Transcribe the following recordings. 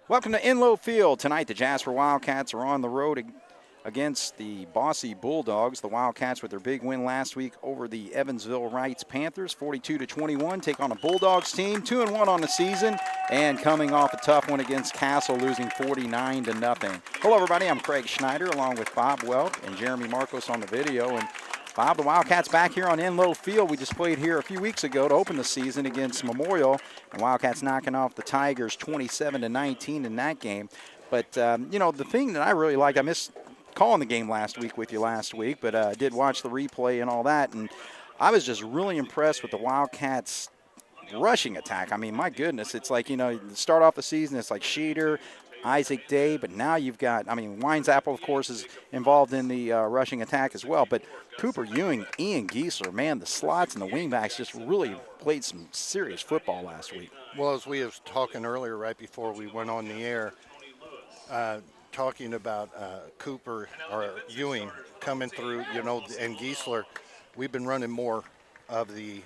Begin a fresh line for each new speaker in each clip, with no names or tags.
Welcome to Inlow Field. Tonight, the Jasper Wildcats are on the road against the Bosse Bulldogs. The Wildcats, with their big win last week over the Evansville Wrights Panthers, 42-21, take on a Bulldogs team, 2-1 on the season, and coming off a tough one against Castle, losing 49-0. Hello, everybody. I'm Craig Schneider, along with Bob Welp and Jeremy Marcos on the video. And Bob, the Wildcats back here on Inlow Field. We just played here a few weeks ago to open the season against Memorial. The Wildcats knocking off the Tigers 27-19 in that game. But, the thing that I really liked, I missed calling the game last week with you last week, but I did watch the replay and all that, and I was just really impressed with the Wildcats' rushing attack. I mean, my goodness, it's like, start off the season, it's like Sheeter, Isaac Day, but now you've got, Winesapple, of course, is involved in the rushing attack as well, but Cooper Ewing, Ian Giesler, man, the slots and the wingbacks just really played some serious football last week.
Well, as we was talking earlier right before we went on the air, talking about Cooper or Ewing coming through, and Giesler, we've been running more of the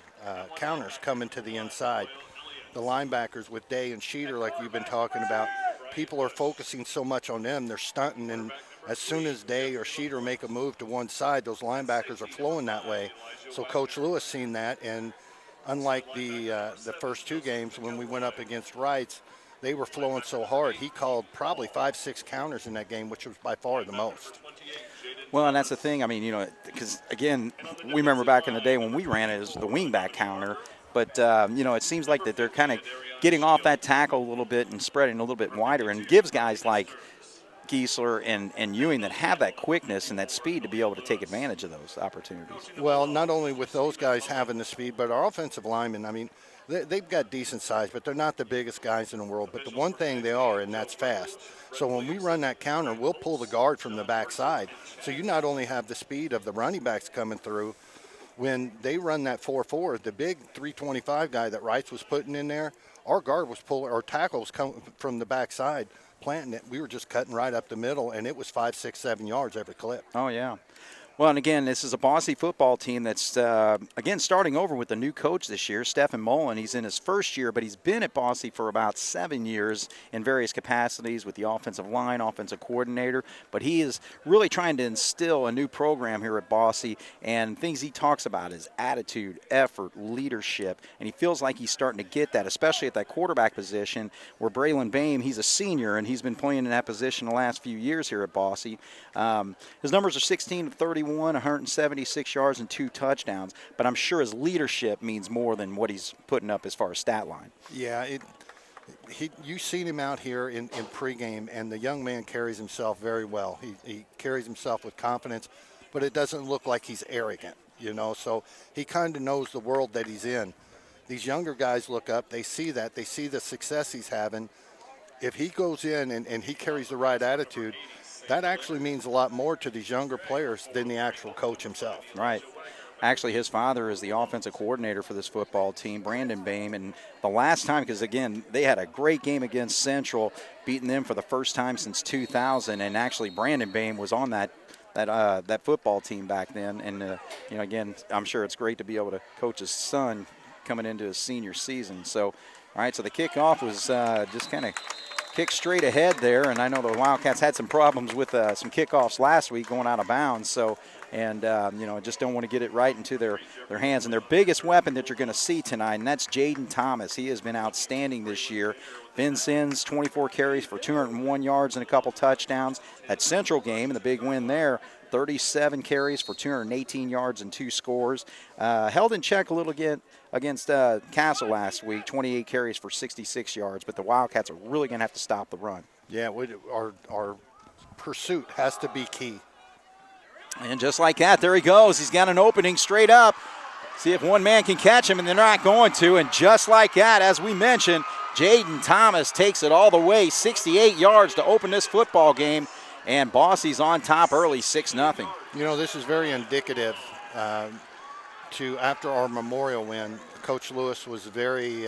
counters coming to the inside. The linebackers with Day and Sheeter, like you've been talking about, people are focusing so much on them, they're stunting, and as soon as Day or Sheeter make a move to one side, those linebackers are flowing that way. So Coach Lewis seen that, and unlike the first two games when we went up against Wrights, they were flowing so hard. He called probably 5-6 counters in that game, which was by far the most.
Well, and that's the thing. Because, again, we remember back in the day when we ran it as the wingback counter. But, it seems like that they're kind of getting off that tackle a little bit and spreading a little bit wider, and gives guys like Giesler and Ewing that have that quickness and that speed to be able to take advantage of those opportunities.
Well, not only with those guys having the speed, but our offensive linemen, they've got decent size, but they're not the biggest guys in the world. But the one thing they are, and that's fast. So when we run that counter, we'll pull the guard from the backside. So you not only have the speed of the running backs coming through, when they run that 4-4, the big 325 guy that Wrights was putting in there, our guard was pulling, our tackles coming from the backside, planting it. We were just cutting right up the middle, and it was 5, 6, 7 yards every clip.
Oh, yeah. Well, and again, this is a Bosse football team that's, again, starting over with a new coach this year, Stephen Mullen. He's in his first year, but he's been at Bosse for about 7 years in various capacities with the offensive line, offensive coordinator. But he is really trying to instill a new program here at Bosse, and things he talks about is attitude, effort, leadership, and he feels like he's starting to get that, especially at that quarterback position where Braylon Bame, he's a senior, and he's been playing in that position the last few years here at Bosse. His numbers are 16 of 31. 176 yards and 2 touchdowns, but I'm sure his leadership means more than what he's putting up as far as stat line.
Yeah, you've seen him out here in pregame, and the young man carries himself very well. He carries himself with confidence, but it doesn't look like he's arrogant, so he kind of knows the world that he's in. These younger guys look up, they see that, they see the success he's having. If he goes in and he carries the right attitude, that actually means a lot more to these younger players than the actual coach himself.
Right. Actually, his father is the offensive coordinator for this football team, Brandon Bame. And the last time, because, again, they had a great game against Central, beating them for the first time since 2000. And actually, Brandon Bame was on that football team back then. And, again, I'm sure it's great to be able to coach his son coming into his senior season. So, all right, so the kickoff was just kind of kick straight ahead there, and I know the Wildcats had some problems with some kickoffs last week going out of bounds. So, and just don't want to get it right into their hands. And their biggest weapon that you're going to see tonight, and that's Jaden Thomas. He has been outstanding this year. Finn Sins, 24 carries for 201 yards and a couple touchdowns. That Central game and the big win there, 37 carries for 218 yards and 2 scores. Held in check a little bit against Castle last week, 28 carries for 66 yards. But the Wildcats are really going to have to stop the run.
Yeah, our pursuit has to be key.
And just like that, there he goes. He's got an opening straight up. See if one man can catch him, and they're not going to. And just like that, as we mentioned, Jaden Thomas takes it all the way, 68 yards to open this football game. And Bosse's on top early, 6-0.
This is very indicative to after our Memorial win. Coach Lewis was very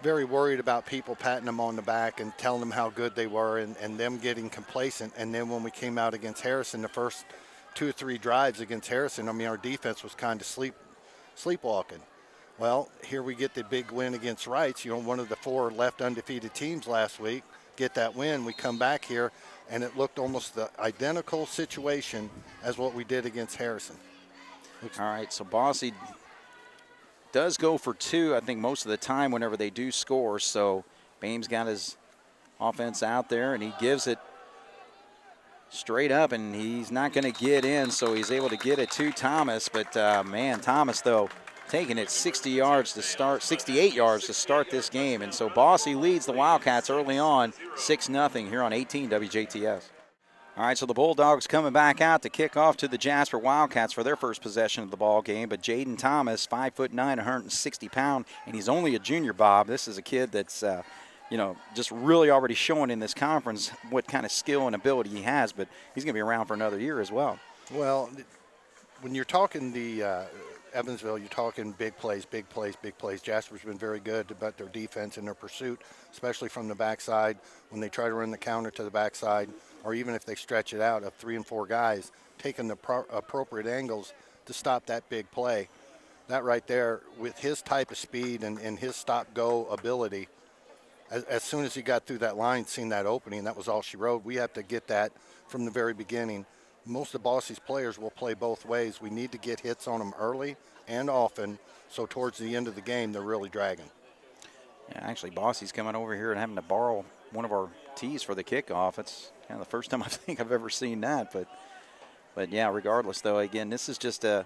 worried about people patting them on the back and telling them how good they were and them getting complacent. And then when we came out against Harrison, the first 2 or 3 drives against Harrison, our defense was kind of sleepwalking. Well, here we get the big win against Wrights, one of the 4 left undefeated teams last week. get that win. We come back here, and it looked almost the identical situation as what we did against Harrison.
All right, so Bosse does go for 2, I think, most of the time whenever they do score. So Bames got his offense out there, and he gives it straight up, and he's not going to get in, so he's able to get it to Thomas. But, man, Thomas, though, taking it 68 yards to start this game. And so Bosse leads the Wildcats early on 6-0 here on 18 WJTS. All right, so the Bulldogs coming back out to kick off to the Jasper Wildcats for their first possession of the ball game. But Jaden Thomas, 5'9", 160 pound, and he's only a junior, Bob. This is a kid that's, just really already showing in this conference what kind of skill and ability he has. But he's going to be around for another year as well.
Well, when you're talking the Evansville, you're talking big plays, big plays, big plays. Jasper's been very good about their defense and their pursuit, especially from the backside when they try to run the counter to the backside, or even if they stretch it out of 3 and 4 guys, taking the appropriate angles to stop that big play. That right there, with his type of speed and his stop-go ability, as soon as he got through that line, seen that opening, that was all she wrote. We have to get that from the very beginning. Most of Bosse's players will play both ways. We need to get hits on them early and often, so towards the end of the game, they're really dragging.
Yeah, actually, Bosse's coming over here and having to borrow one of our tees for the kickoff. It's kind of the first time I think I've ever seen that. But yeah, regardless, though, again, this is just the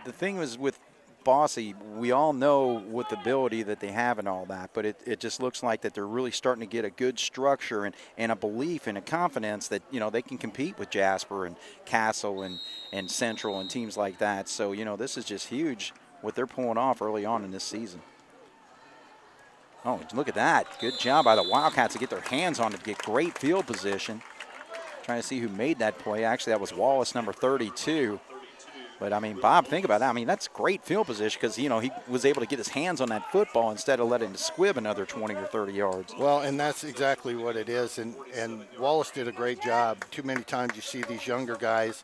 thing was with Bosse, we all know what the ability that they have and all that, but it just looks like that they're really starting to get a good structure and a belief and a confidence that, they can compete with Jasper and Castle and Central and teams like that. So, this is just huge what they're pulling off early on in this season. Oh, look at that. Good job by the Wildcats to get their hands on it, to get great field position. Trying to see who made that play. Actually, that was Wallace, number 32. But, Bob, think about that. That's great field position because, he was able to get his hands on that football instead of letting it squib another 20 or 30 yards.
Well, and that's exactly what it is. And Wallace did a great job. Too many times you see these younger guys,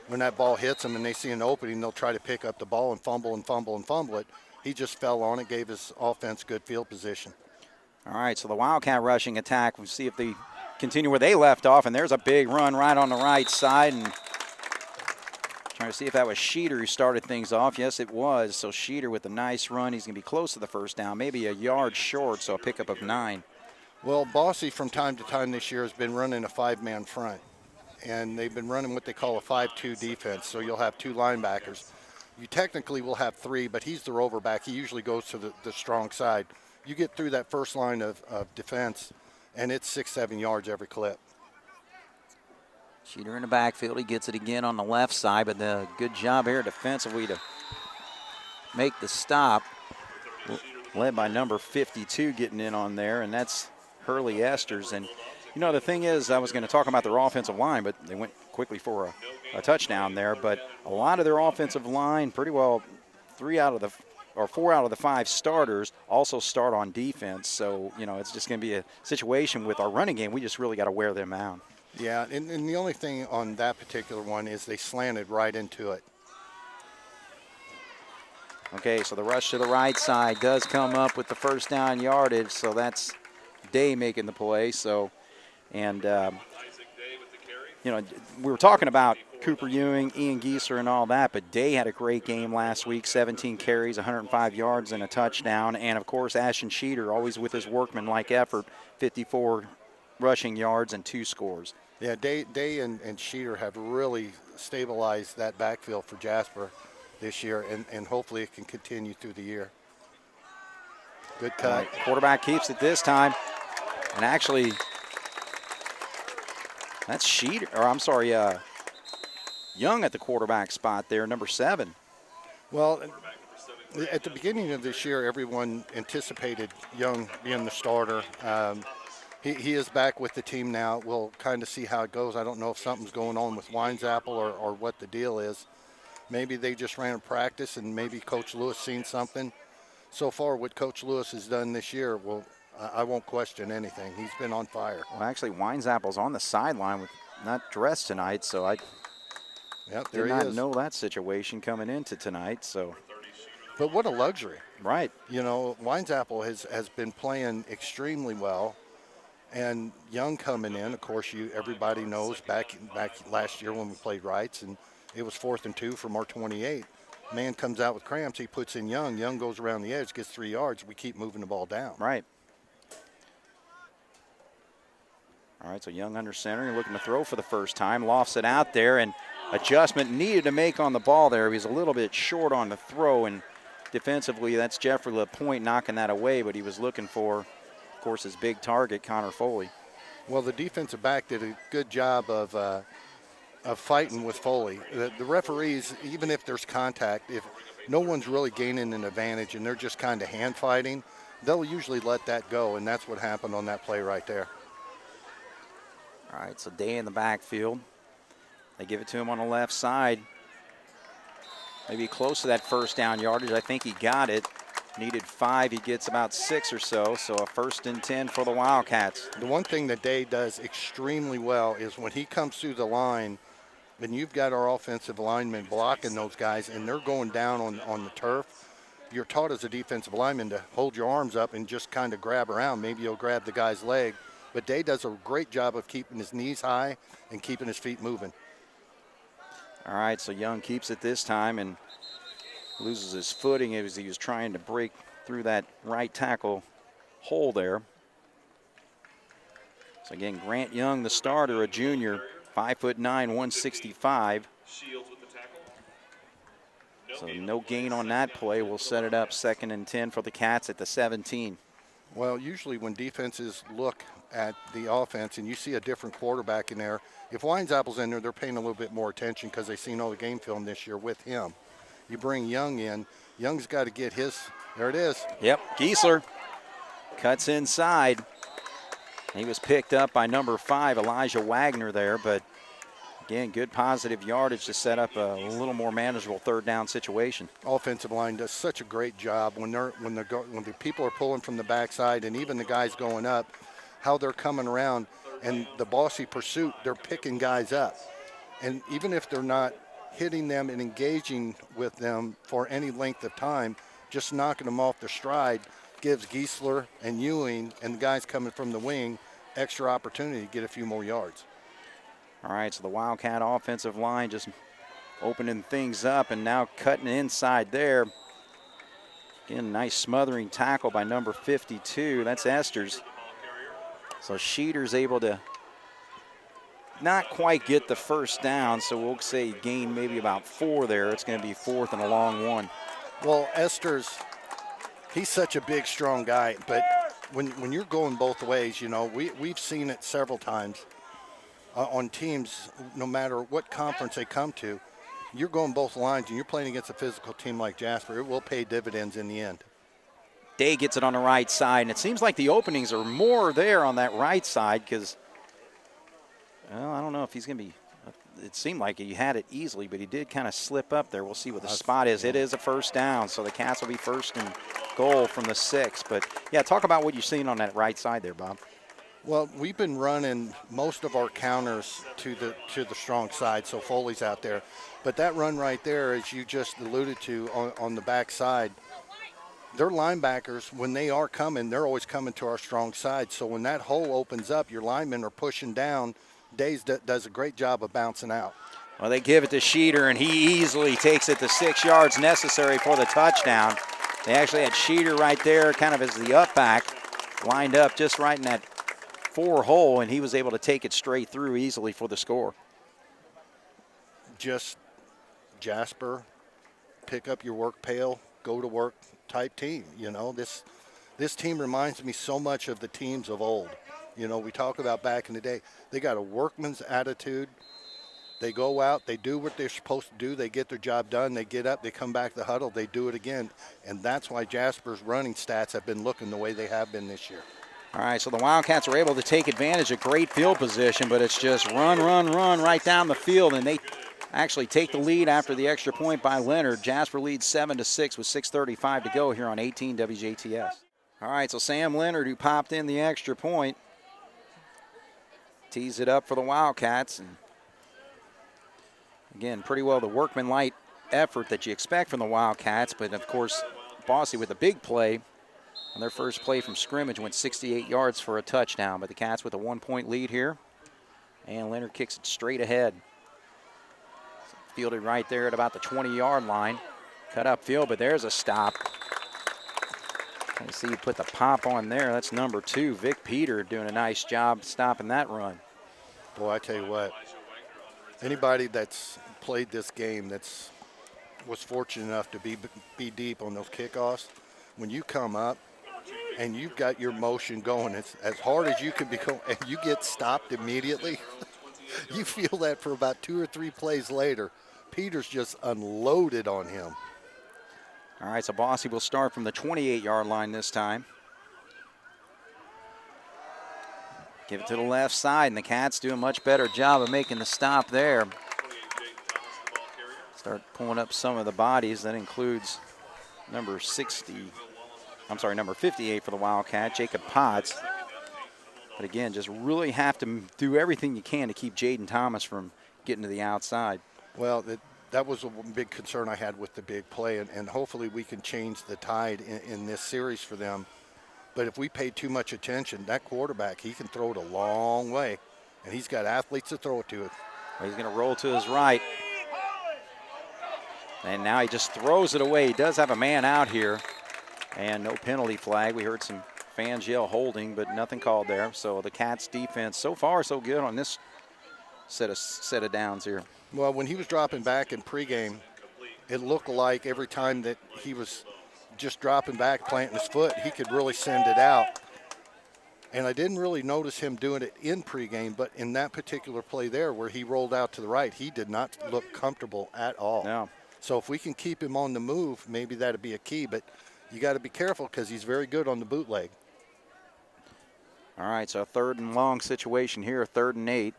when that ball hits them and they see an opening, they'll try to pick up the ball and fumble and fumble and fumble it. He just fell on it, gave his offense good field position.
All right, so the Wildcat rushing attack, we'll see if they continue where they left off. And there's a big run right on the right side. And trying to see if that was Sheeter who started things off. Yes, it was. So Sheeter with a nice run. He's going to be close to the first down, maybe a yard short, so a pickup of 9.
Well, Bosse from time to time this year has been running a 5-man front. And they've been running what they call a 5-2 defense. So you'll have 2 linebackers. You technically will have 3, but he's the rover back. He usually goes to the strong side. You get through that first line of defense, and it's 6-7 yards every clip.
Sheeter in the backfield. He gets it again on the left side, but the good job here defensively to make the stop. Led by number 52 getting in on there, and that's Hurley Esters. And, the thing is, I was going to talk about their offensive line, but they went quickly for a touchdown there. But a lot of their offensive line, pretty well 4 out of the 5 starters also start on defense. So, it's just going to be a situation with our running game. We just really got to wear them out.
Yeah, and the only thing on that particular one is they slanted right into it.
Okay, so the rush to the right side does come up with the first down yardage, so that's Day making the play. So, and, we were talking about Cooper Ewing, Ian Gieser, and all that, but Day had a great game last week, 17 carries, 105 yards, and a touchdown. And, of course, Ashton Sheeter, always with his workmanlike effort, 54 rushing yards and 2 scores.
Yeah, Day and Sheeter have really stabilized that backfield for Jasper this year, and hopefully it can continue through the year. Good cut.
Right, quarterback keeps it this time. And actually, that's Young at the quarterback spot there, number 7.
Well, at the beginning of this year, everyone anticipated Young being the starter. He is back with the team now. We'll kind of see how it goes. I don't know if something's going on with Winesapple or what the deal is. Maybe they just ran a practice and maybe Coach Lewis seen something. So far, what Coach Lewis has done this year, I won't question anything. He's been on fire.
Well, actually, Winesapple's on the sideline with not dressed tonight, so I did not know that situation coming into tonight. So,
but what a luxury.
Right.
Winesapple has been playing extremely well. And Young coming in, of course, everybody knows back last year when we played rights, and it was 4th and 2 from our 28. Man comes out with cramps, he puts in Young. Young goes around the edge, gets 3 yards. We keep moving the ball down.
Right. All right, so Young under center, looking to throw for the first time. Lofts it out there, and adjustment needed to make on the ball there. He was a little bit short on the throw, and defensively, that's Jeffrey LaPointe knocking that away, but he was looking for, of course, his big target, Connor Foley.
Well, the defensive back did a good job of fighting with Foley. The referees, even if there's contact, if no one's really gaining an advantage and they're just kind of hand fighting, they'll usually let that go, and that's what happened on that play right there.
All right, so Day in the backfield. They give it to him on the left side. Maybe close to that first down yardage. I think he got it. Needed 5. He gets about 6 or so. So a 1st and 10 for the Wildcats.
The one thing that Day does extremely well is when he comes through the line, and you've got our offensive linemen blocking those guys, and they're going down on the turf, you're taught as a defensive lineman to hold your arms up and just kind of grab around. Maybe you'll grab the guy's leg. But Day does a great job of keeping his knees high and keeping his feet moving.
All right, so Young keeps it this time and loses his footing as he was trying to break through that right tackle hole there. So again, Grant Young, the starter, a junior, 5'9", 165. So no gain on that play. We'll set it up 2nd and 10 for the Cats at the 17.
Well, usually when defenses look at the offense and you see a different quarterback in there, if Weinzappel's in there, they're paying a little bit more attention because they've seen all the game film this year with him. You bring Young in, Young's got to get his, there it is.
Yep, Giesler cuts inside. He was picked up by number 5, Elijah Wagner there, but again, good positive yardage to set up a little more manageable 3rd down situation.
Offensive line does such a great job when the people are pulling from the backside and even the guys going up, how they're coming around and the bossy pursuit, they're picking guys up. And even if they're not hitting them and engaging with them for any length of time, just knocking them off their stride gives Giesler and Ewing and the guys coming from the wing extra opportunity to get a few more yards.
All right, so the Wildcat offensive line just opening things up and now cutting inside there. Again, nice smothering tackle by number 52. That's Esters. So Sheeter's able to not quite get the first down, so we'll say gain maybe about 4 there. It's going to be 4th and a long 1.
Well, Esters, he's such a big, strong guy, but when you're going both ways, you know, we've seen it several times on teams, no matter what conference they come to, you're going both lines and you're playing against a physical team like Jasper. It will pay dividends in the end.
Day gets it on the right side, and it seems like the openings are more there on that right side because, well, I don't know if he's going to be, it seemed like he had it easily, but he did kind of slip up there. We'll see what the spot is. It is a 1st down, so the Cats will be 1st and goal from the 6. But, yeah, talk about what you've seen on that right side there, Bob.
Well, we've been running most of our counters to the strong side, so Foley's out there. But that run right there, as you just alluded to on the back side, their linebackers, when they are coming, they're always coming to our strong side. So when that hole opens up, your linemen are pushing down. Days does a great job of bouncing out.
Well, they give it to Sheeter, and he easily takes it the 6 yards necessary for the touchdown. They actually had Sheeter right there kind of as the up back, lined up just right in that 4 hole, and he was able to take it straight through easily for the score.
Just Jasper, pick up your work pail, go to work type team. You know, this team reminds me so much of the teams of old. You know, we talk about back in the day. They got a workman's attitude. They go out, they do what they're supposed to do, they get their job done, they get up, they come back to the huddle, they do it again. And that's why Jasper's running stats have been looking the way they have been this year.
All right, so the Wildcats are able to take advantage of great field position, but it's just run right down the field, and they actually take the lead after the extra point by Leonard. Jasper leads 7-6 with 6:35 to go here on 18 WJTS. All right, so Sam Leonard, who popped in the extra point, tees it up for the Wildcats. And again, pretty well the workmanlike effort that you expect from the Wildcats, but of course, Bosse with a big play On their first play from scrimmage, went 68 yards for a touchdown, but the Cats with a 1-point lead here. And Leonard kicks it straight ahead. Fielded right there at about the 20-yard line. Cut upfield, but there's a stop. You see you put the pop on there. That's number 2, Vic Peter, doing a nice job stopping that run.
Boy, I tell you what, anybody that's played this game was fortunate enough to be deep on those kickoffs, when you come up and you've got your motion going as hard as you can be going, and you get stopped immediately, you feel that for about 2 or 3 plays later. Peters just unloaded on him.
All right, so Bosse will start from the 28-yard line this time. Give it to the left side, and the Cats do a much better job of making the stop there. Start pulling up some of the bodies. That includes number 58 for the Wildcat, Jacob Potts. But again, just really have to do everything you can to keep Jaden Thomas from getting to the outside.
Well, that was a big concern I had with the big play, and hopefully we can change the tide in this series for them. But if we pay too much attention, that quarterback, he can throw it a long way, and he's got athletes to throw it to.
Well, he's going to roll to his right. And now he just throws it away. He does have a man out here, and no penalty flag. We heard some fans yell holding, but nothing called there. So the Cats defense so far so good on this set of downs here.
Well, when he was dropping back in pregame, it looked like every time that he was just dropping back, planting his foot, he could really send it out. And I didn't really notice him doing it in pregame, but in that particular play there where he rolled out to the right, he did not look comfortable at all.
No.
So if we can keep him on the move, maybe that'd be a key, but you got to be careful because he's very good on the bootleg.
All right, so a 3rd and long situation here, 3rd and 8.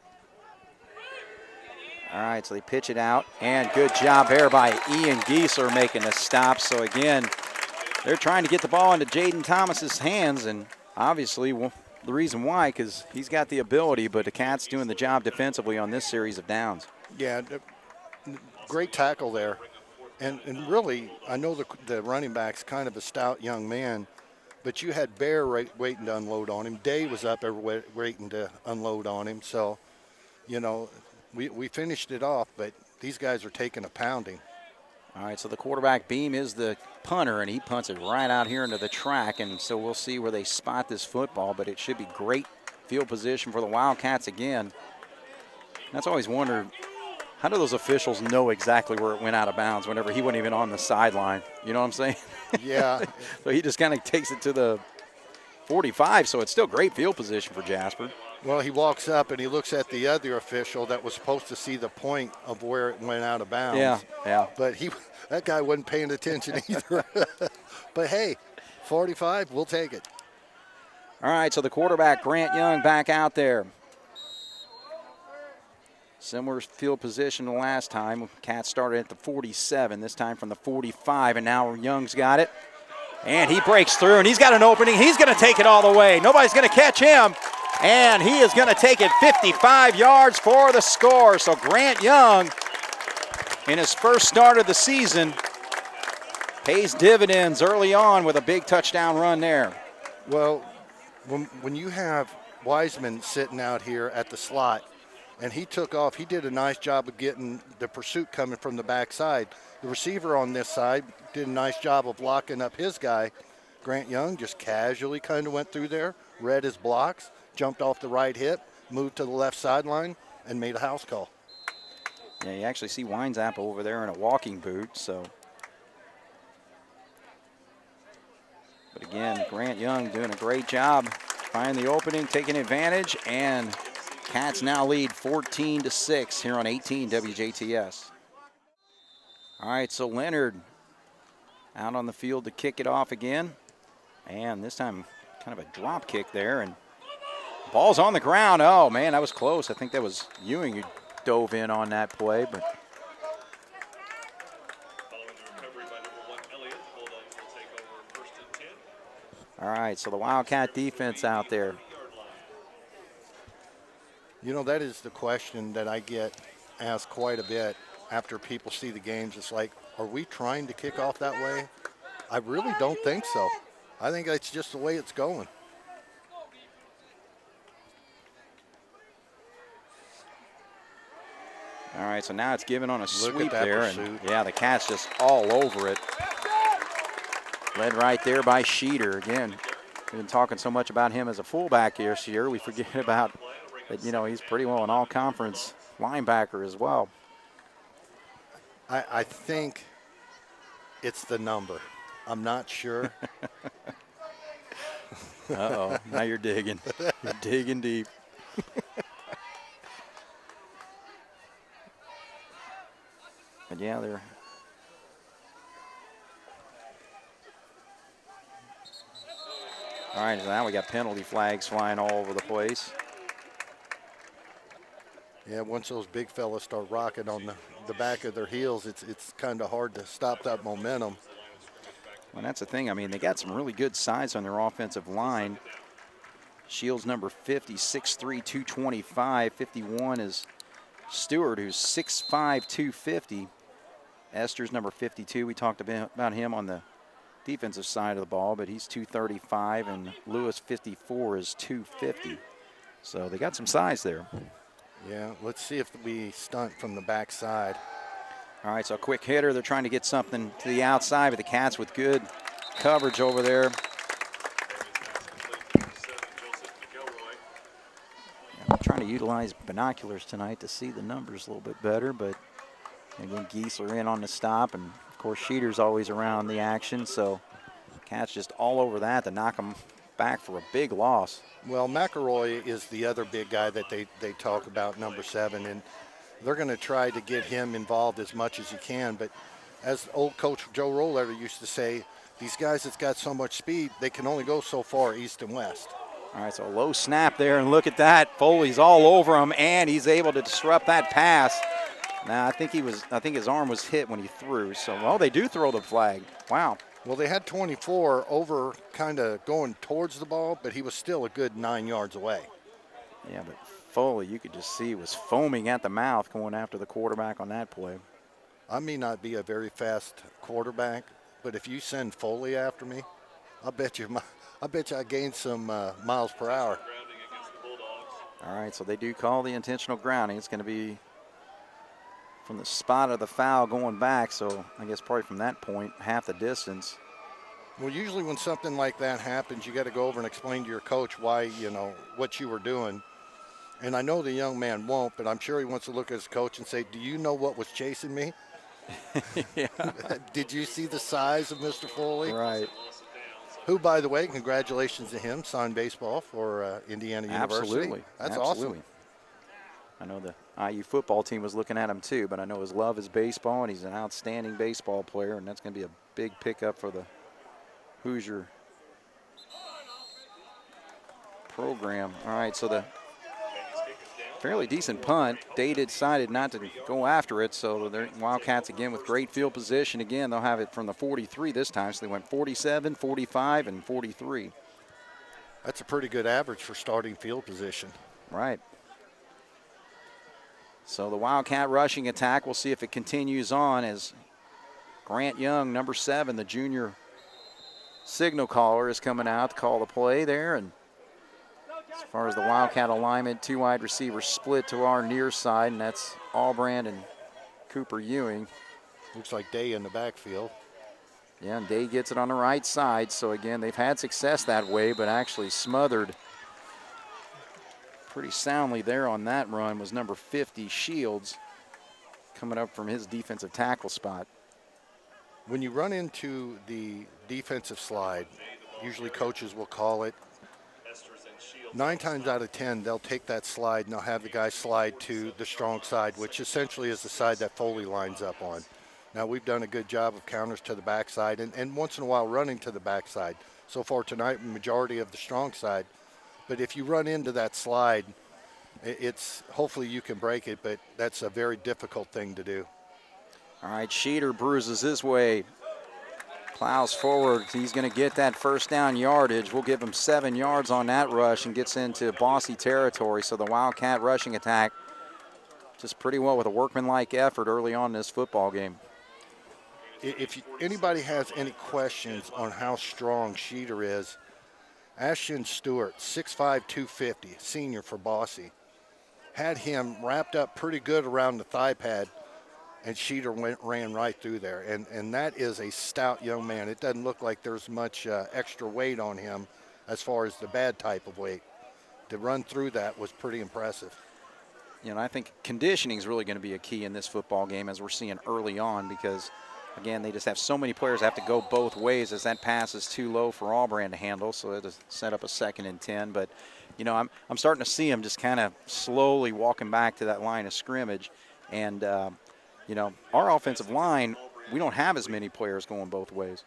All right, so they pitch it out, and good job there by Ian Giesler making the stop. So again, they're trying to get the ball into Jaden Thomas's hands, and obviously the reason why, because he's got the ability, but the Cats doing the job defensively on this series of downs.
Yeah, great tackle there. And really, I know the running back's kind of a stout young man, but you had Bear waiting to unload on him. Day was up there waiting to unload on him. So, you know, we finished it off, but these guys are taking a pounding.
All right, so the quarterback, Beam, is the punter, and he punts it right out here into the track, and so we'll see where they spot this football, but it should be great field position for the Wildcats again. That's always wondered, how do those officials know exactly where it went out of bounds whenever he wasn't even on the sideline? You know what I'm saying?
Yeah.
So he just kind of takes it to the 45, so it's still great field position for Jasper.
Well, he walks up and he looks at the other official that was supposed to see the point of where it went out of bounds.
Yeah.
But that guy wasn't paying attention either. But hey, 45, we'll take it.
All right, so the quarterback, Grant Young, back out there. Similar field position to last time. Cats started at the 47, this time from the 45, and now Young's got it. And he breaks through, and he's got an opening. He's going to take it all the way. Nobody's going to catch him. And he is going to take it 55 yards for the score. So Grant Young, in his first start of the season, pays dividends early on with a big touchdown run there.
Well, when you have Wiseman sitting out here at the slot, and he took off, he did a nice job of getting the pursuit coming from the backside. The receiver on this side did a nice job of locking up his guy. Grant Young just casually kind of went through there, read his blocks, jumped off the right hip, moved to the left sideline, and made a house call.
Yeah, you actually see Winesapple over there in a walking boot, so. But again, Grant Young doing a great job finding the opening, taking advantage, and Cats now lead 14-6 here on 18 WJTS. All right, so Leonard out on the field to kick it off again. And this time kind of a drop kick there, and ball's on the ground. Oh, man, that was close. I think that was Ewing who dove in on that play. But all right, so the Wildcat defense out there.
You know, that is the question that I get asked quite a bit after people see the games. It's like, are we trying to kick off that way? I really don't think so. I think that's just the way it's going.
All right, so now it's given on a sweep
that
there.
pursuit.
And yeah, the Cats just all over it. Led right there by Sheeter. Again, we've been talking so much about him as a fullback this year. We forget about that, you know, he's pretty well an all-conference linebacker as well.
I think it's the number. I'm not sure.
Uh-oh, now you're digging. You're digging deep. But yeah, they're all right, so now we got penalty flags flying all over the place.
Yeah, once those big fellas start rocking on the back of their heels, it's kind of hard to stop that momentum.
Well, that's the thing. I mean, they got some really good size on their offensive line. Shields number 50, 6'3", 225. 51 is Stewart, who's 6'5", 250. Esther's number 52. We talked about him on the defensive side of the ball, but he's 235, and Lewis 54 is 250. So they got some size there.
Yeah, let's see if we stunt from the backside.
All right, so a quick hitter. They're trying to get something to the outside, but the Cats with good coverage over there. I'm trying to utilize binoculars tonight to see the numbers a little bit better, but again, Giesler in on the stop, and of course Sheeter's always around the action, so Cats just all over that to knock them back for a big loss.
Well, McElroy is the other big guy that they talk about, number 7, and they're going to try to get him involved as much as he can. But as old coach Joe Roller used to say, these guys that's got so much speed, they can only go so far east and west.
All right, so a low snap there, and look at that. Foley's all over him, and he's able to disrupt that pass. Now, I think his arm was hit when he threw. So, well, they do throw the flag. Wow.
Well, they had 24 over kind of going towards the ball, but he was still a good 9 yards away.
Yeah, but Foley, you could just see, was foaming at the mouth going after the quarterback on that play.
I may not be a very fast quarterback, but if you send Foley after me, I bet you I gained some miles per hour.
All right, so they do call the intentional grounding. It's going to be from the spot of the foul going back, so I guess probably from that point, half the distance.
Well, usually when something like that happens, you got to go over and explain to your coach why, what you were doing. And I know the young man won't, but I'm sure he wants to look at his coach and say, do you know what was chasing me?
Yeah.
Did you see the size of Mr. Foley?
Right.
Who, by the way, congratulations to him, signed baseball for Indiana University.
Absolutely.
That's
Absolutely.
awesome.
I know the IU football team was looking at him too, but I know his love is baseball, and he's an outstanding baseball player, and that's going to be a big pickup for the Hoosier program. All right, so the fairly decent punt. Day decided not to go after it, so the Wildcats again with great field position. Again, they'll have it from the 43 this time, so they went 47, 45, and 43.
That's a pretty good average for starting field position.
Right. So the Wildcat rushing attack, we'll see if it continues on as Grant Young, number 7, the junior signal caller, is coming out to call the play there. And as far as the Wildcat alignment, 2 wide receivers split to our near side, and that's Albrand and Cooper Ewing.
Looks like Day in the backfield.
Yeah, and Day gets it on the right side. So again, they've had success that way, but actually smothered pretty soundly there on that run was number 50, Shields, coming up from his defensive tackle spot.
When you run into the defensive slide, usually coaches will call it, 9 times out of 10, they'll take that slide and they'll have the guy slide to the strong side, which essentially is the side that Foley lines up on. Now, we've done a good job of counters to the backside and once in a while running to the backside. So far tonight, majority of the strong side. But if you run into that slide, it's hopefully you can break it, but that's a very difficult thing to do.
All right, Sheeter bruises his way, plows forward. He's going to get that first down yardage. We'll give him 7 yards on that rush and gets into Bosse territory. So the Wildcat rushing attack just pretty well with a workmanlike effort early on in this football game.
if anybody has any questions on how strong Sheeter is, Ashton Stewart, 6'5", 250, senior for Bosse, had him wrapped up pretty good around the thigh pad, and Sheeter ran right through there. And that is a stout young man. It doesn't look like there's much extra weight on him as far as the bad type of weight. To run through that was pretty impressive.
You know, I think conditioning is really going to be a key in this football game, as we're seeing early on, because, again, they just have so many players that have to go both ways, as that pass is too low for Allbrand to handle, so it has set up a 2nd and 10. But, you know, I'm starting to see him just kind of slowly walking back to that line of scrimmage. And, you know, our offensive line, we don't have as many players going both ways.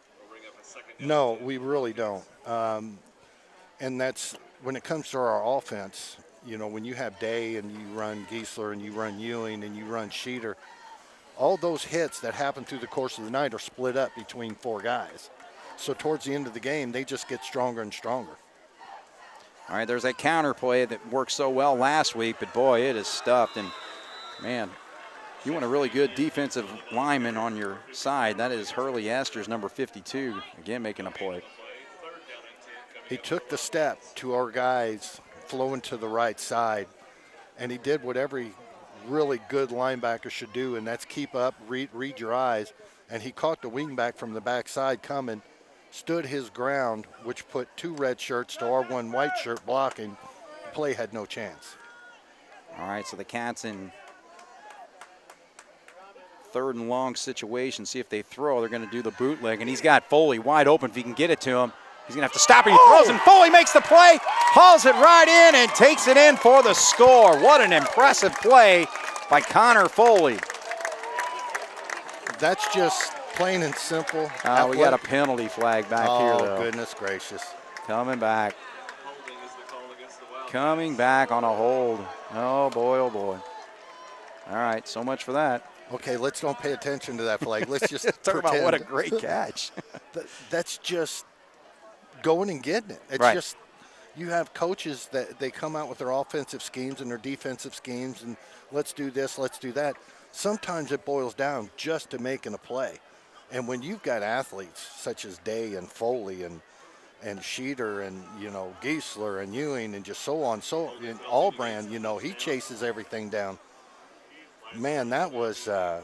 No, we really don't. And that's when it comes to our offense. You know, when you have Day and you run Giesler and you run Ewing and you run Sheeter, all those hits that happen through the course of the night are split up between 4 guys. So towards the end of the game, they just get stronger and stronger.
All right, there's that counter play that worked so well last week, but boy, it is stuffed. And, man, you want a really good defensive lineman on your side. That is Hurley Esters, number 52, again making a play.
He took the step to our guys flowing to the right side, and he did what every really good linebacker should do, and that's keep up, read your eyes. And he caught the wingback from the backside coming, stood his ground, which put 2 red shirts to our 1 white shirt blocking. The play had no chance.
All right, so the Cats in 3rd and long situation. See if they throw. They're going to do the bootleg, and he's got Foley wide open if he can get it to him. He's going to have to stop it. He throws, and Foley makes the play, hauls it right in, and takes it in for the score. What an impressive play by Connor Foley.
That's just plain and simple.
We got a penalty flag back here, though.
Oh, goodness gracious.
Coming back. Coming back on a hold. Oh, boy, oh, boy. All right, so much for that.
Okay, let's don't pay attention to that flag. Let's just
talk about what a great catch.
That's just going and getting it. It's
right.
Just you have coaches that they come out with their offensive schemes and their defensive schemes, and let's do this, let's do that. Sometimes it boils down just to making a play. And when you've got athletes such as Day and Foley and Sheeter and, you know, Giesler and Ewing and just so on, and Allbrand, you know, he chases everything down. Man, that was that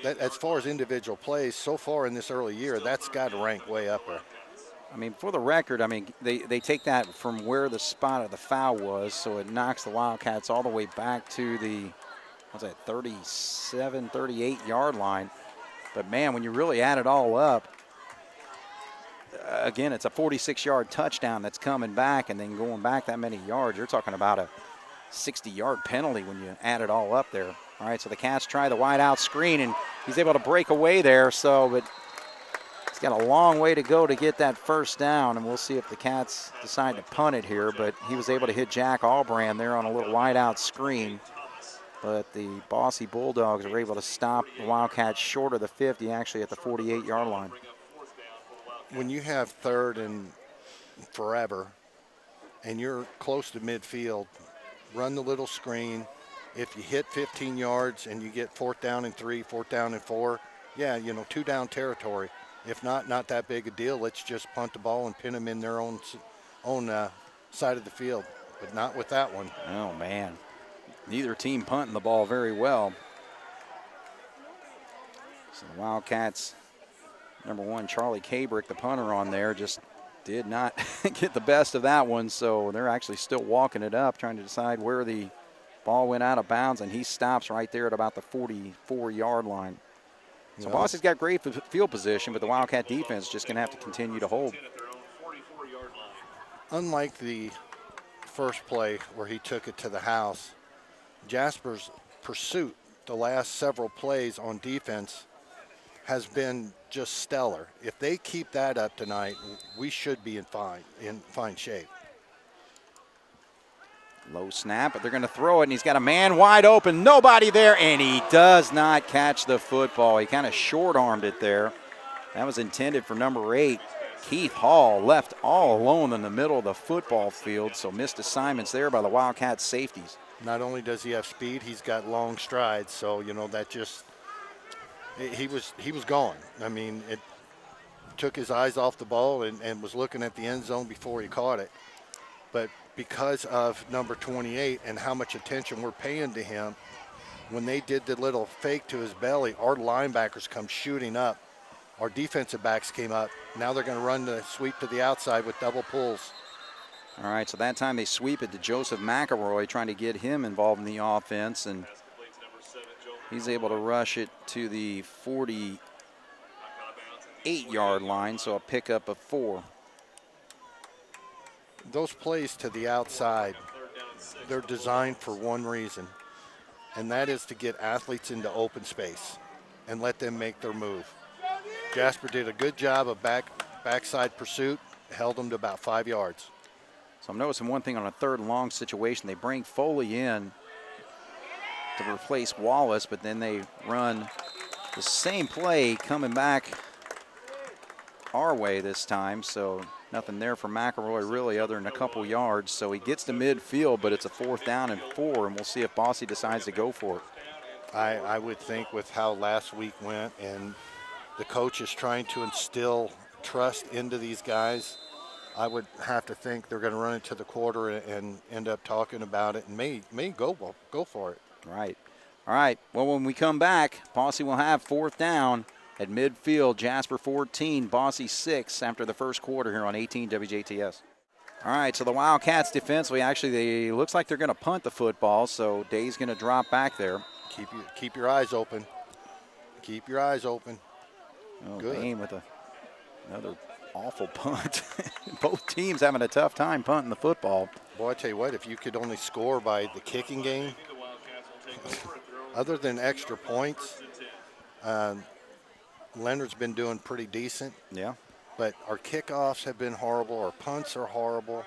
as far as individual plays so far in this early year, that's got to rank way up there.
I mean, for the record, I mean, they take that from where the spot of the foul was, so it knocks the Wildcats all the way back to the, what's that, 37, 38-yard line. But, man, when you really add it all up, again, it's a 46-yard touchdown that's coming back, and then going back that many yards, you're talking about a 60-yard penalty when you add it all up there. All right, so the Cats try the wide out screen, and he's able to break away there, but he's got a long way to go to get that first down, and we'll see if the Cats decide to punt it here. But he was able to hit Jack Allbrand there on a little wide out screen. But the Bosse Bulldogs were able to stop the Wildcats short of the 50, actually at the 48-yard line.
When you have 3rd and forever and you're close to midfield, run the little screen. If you hit 15 yards and you get 4th down and 3, 4th down and 4, yeah, you know, 2 down territory. If not that big a deal. Let's just punt the ball and pin them in their own side of the field, but not with that one.
Oh, man. Neither team punting the ball very well. So the Wildcats, number 1, Charlie Cabrick, the punter on there, just did not get the best of that one. So they're actually still walking it up, trying to decide where the ball went out of bounds, and he stops right there at about the 44-yard line. So Bosse's got great field position, but the Wildcat defense is just going to have to continue to hold.
Unlike the first play where he took it to the house, Jasper's pursuit the last several plays on defense has been just stellar. If they keep that up tonight, we should be in fine shape.
Low snap, but they're going to throw it, and he's got a man wide open, nobody there, and he does not catch the football. He kind of short-armed it there. That was intended for number 8. Keith Hall left all alone in the middle of the football field, so missed assignments there by the Wildcats safeties.
Not only does he have speed, he's got long strides, so, you know, that just he was gone. I mean, it took his eyes off the ball and was looking at the end zone before he caught it. But because of number 28 and how much attention we're paying to him, when they did the little fake to his belly, our linebackers come shooting up. Our defensive backs came up. Now they're going to run the sweep to the outside with double pulls.
All right, so that time they sweep it to Joseph McElroy, trying to get him involved in the offense, and he's able to rush it to the 48-yard line, so a pickup of 4.
Those plays to the outside, they're designed for one reason, and that is to get athletes into open space and let them make their move. Jasper did a good job of backside pursuit, held them to about 5 yards.
So I'm noticing one thing on a 3rd and long situation. They bring Foley in to replace Wallace, but then they run the same play coming back our way this time. So nothing there for McElroy really other than a couple yards. So he gets to midfield, but it's a 4th down and 4, and we'll see if Bosse decides to go for it.
I would think with how last week went and the coach is trying to instill trust into these guys, I would have to think they're going to run into the quarter and end up talking about it and may go for it.
Right. All right. Well, when we come back, Bosse will have 4th down at midfield. Jasper 14, Bosse 6 after the first quarter here on 18 WJTS. All right, so the Wildcats defensively, actually, looks like they're going to punt the football, so Day's going to drop back there.
Keep your eyes open. Keep your eyes open.
Oh,
good.
Bain with another awful punt. Both teams having a tough time punting the football.
Boy, I tell you what, if you could only score by the kicking game, other than extra points, Leonard's been doing pretty decent.
Yeah.
But our kickoffs have been horrible. Our punts are horrible.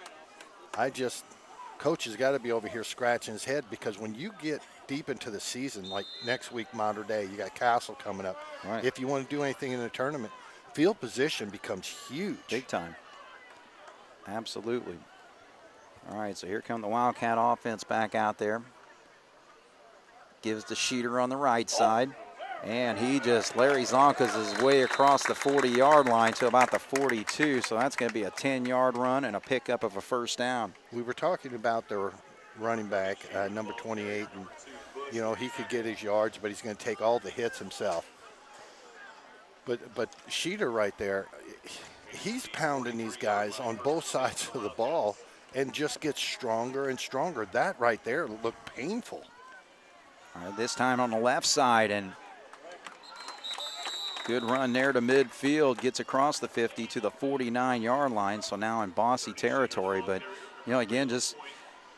Coach has got to be over here scratching his head, because when you get deep into the season, like next week, Mater Day, you got Castle coming up.
Right.
If you want to do anything in the tournament, field position becomes huge.
Big time. Absolutely. All right, so here come the Wildcat offense back out there. Gives to Sheeter on the right side. And he just, Larry Zonkas his way across the 40-yard line to about the 42. So that's going to be a 10-yard run and a pickup of a 1st down.
We were talking about their running back, number 28, and, you know, he could get his yards, but he's going to take all the hits himself. But Sheeter right there, he's pounding these guys on both sides of the ball and just gets stronger and stronger. That right there looked painful.
All right, this time on the left side, and good run there to midfield, gets across the 50 to the 49-yard line, so now in Bosse territory. But, you know, again, just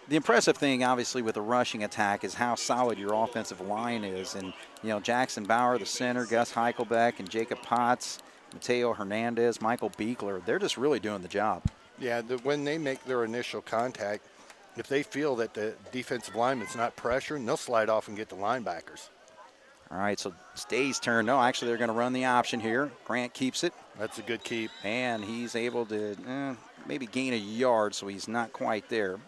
the impressive thing, obviously, with the rushing attack is how solid your offensive line is. And, you know, Jackson Bauer, the center, Gus Heichelbeck, and Jacob Potts, Mateo Hernandez, Michael Beekler, they're just really doing the job. Yeah,
when they make their initial contact, if they feel that the defensive lineman's not pressuring, they'll slide off and get the linebackers.
All right, so it's Day's turn. No, actually, they're going to run the option here. Grant keeps it.
That's a good keep.
And he's able to maybe gain a yard, so he's not quite there.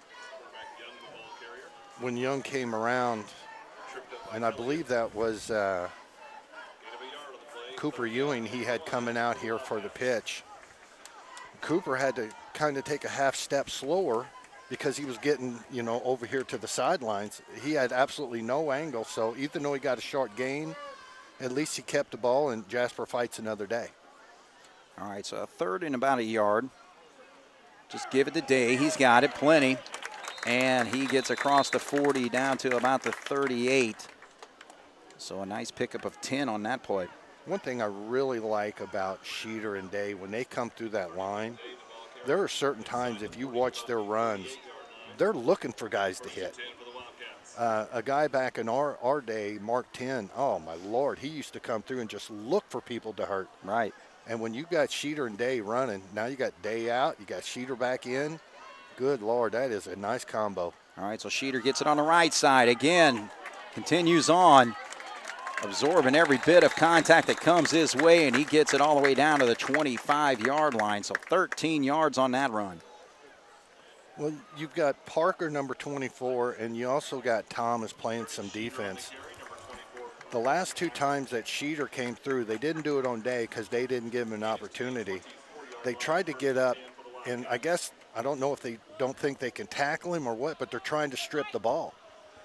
When Young came around, and I believe that was Cooper Ewing he had coming out here for the pitch. Cooper had to kind of take a half step slower because he was getting, you know, over here to the sidelines. He had absolutely no angle, so even though he got a short gain, at least he kept the ball, and Jasper fights another day.
All right, so a 3rd and about a yard. Just give it to Day. He's got it plenty. And he gets across the 40 down to about the 38. So a nice pickup of 10 on that play.
One thing I really like about Sheeter and Day, when they come through that line, there are certain times, if you watch their runs, they're looking for guys to hit. A guy back in our day, Mark 10, oh, my Lord, he used to come through and just look for people to hurt.
Right.
And when you got Sheeter and Day running, now you got Day out, you got Sheeter back in. Good Lord, that is a nice combo.
All right, so Sheeter gets it on the right side. Again, continues on, absorbing every bit of contact that comes his way, and he gets it all the way down to the 25-yard line. So 13 yards on that run.
Well, you've got Parker, number 24, and you also got Thomas playing some defense. The last 2 times that Sheeter came through, they didn't do it on Day because they didn't give him an opportunity. They tried to get up, and I guess, I don't know if they don't think they can tackle him or what, but they're trying to strip the ball.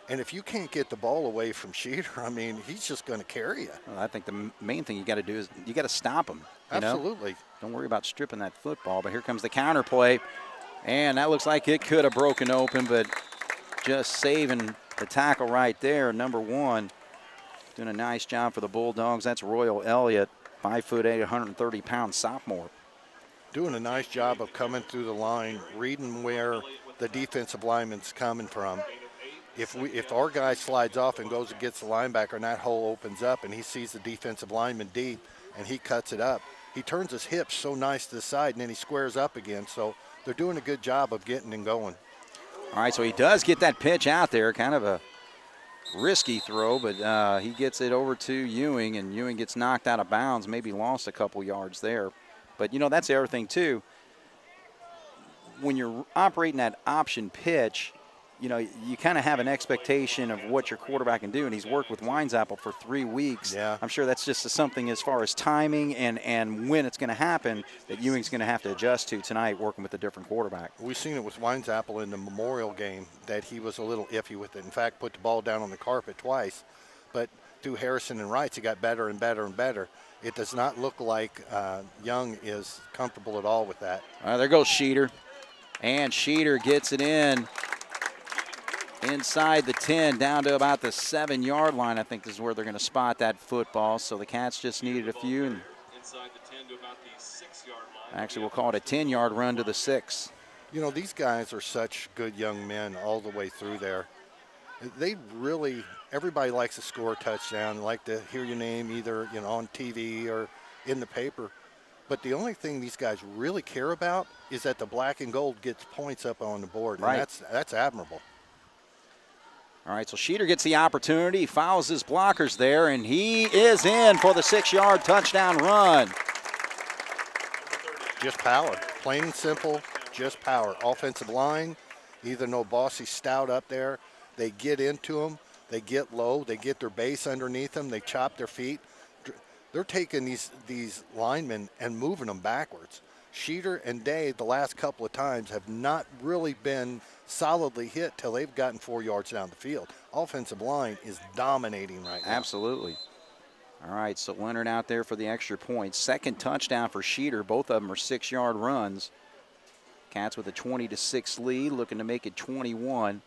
And if you can't get the ball away from Sheeter, I mean, he's just going to carry you.
Well, I think the main thing you got to do is you got to stop him.
Absolutely.
Don't worry about stripping that football. But here comes the counter play, and that looks like it could have broken open, but just saving the tackle right there. Number 1 doing a nice job for the Bulldogs. That's Royal Elliott, 5'8", 130-pound sophomore.
Doing a nice job of coming through the line, reading where the defensive lineman's coming from. If our guy slides off and goes and gets the linebacker and that hole opens up and he sees the defensive lineman deep and he cuts it up, he turns his hips so nice to the side and then he squares up again. So they're doing a good job of getting and going.
All right, so he does get that pitch out there, kind of a risky throw, but he gets it over to Ewing, and Ewing gets knocked out of bounds, maybe lost a couple yards there. But, that's the other thing, too. When you're operating that option pitch, you kind of have an expectation of what your quarterback can do, and he's worked with Winesapple for 3 weeks.
Yeah.
I'm sure that's just something as far as timing and when it's going to happen that Ewing's going to have to adjust to tonight working with a different quarterback.
We've seen it with Winesapple in the Memorial game that he was a little iffy with it. In fact, put the ball down on the carpet twice. But through Harrison and Wrights, he got better and better and better. It does not look like Young is comfortable at all with that.
There goes Sheeter. And Sheeter gets it inside the 10, down to about the 7-yard line. I think this is where they're going to spot that football. So the Cats just needed a few. And
inside the 10 to about the 6-yard line.
Actually, we'll call it a 10-yard run to the 6.
These guys are such good young men all the way through there. They really, everybody likes to score a touchdown, like to hear your name either, on TV or in the paper. But the only thing these guys really care about is that the black and gold gets points up on the board.
Right.
And that's admirable.
All right, so Sheeter gets the opportunity, he fouls his blockers there, and he is in for the 6-yard touchdown run.
Just power, plain and simple, just power. Offensive line, either no Bosse stout up there, they get into them, they get low, they get their base underneath them, they chop their feet. They're taking these linemen and moving them backwards. Sheeter and Day, the last couple of times, have not really been solidly hit till they've gotten 4 yards down the field. Offensive line is dominating right now.
Absolutely. All right, so Leonard out there for the extra point. Second touchdown for Sheeter. Both of them are 6-yard runs. Cats with a 20-6 lead, looking to make it 21.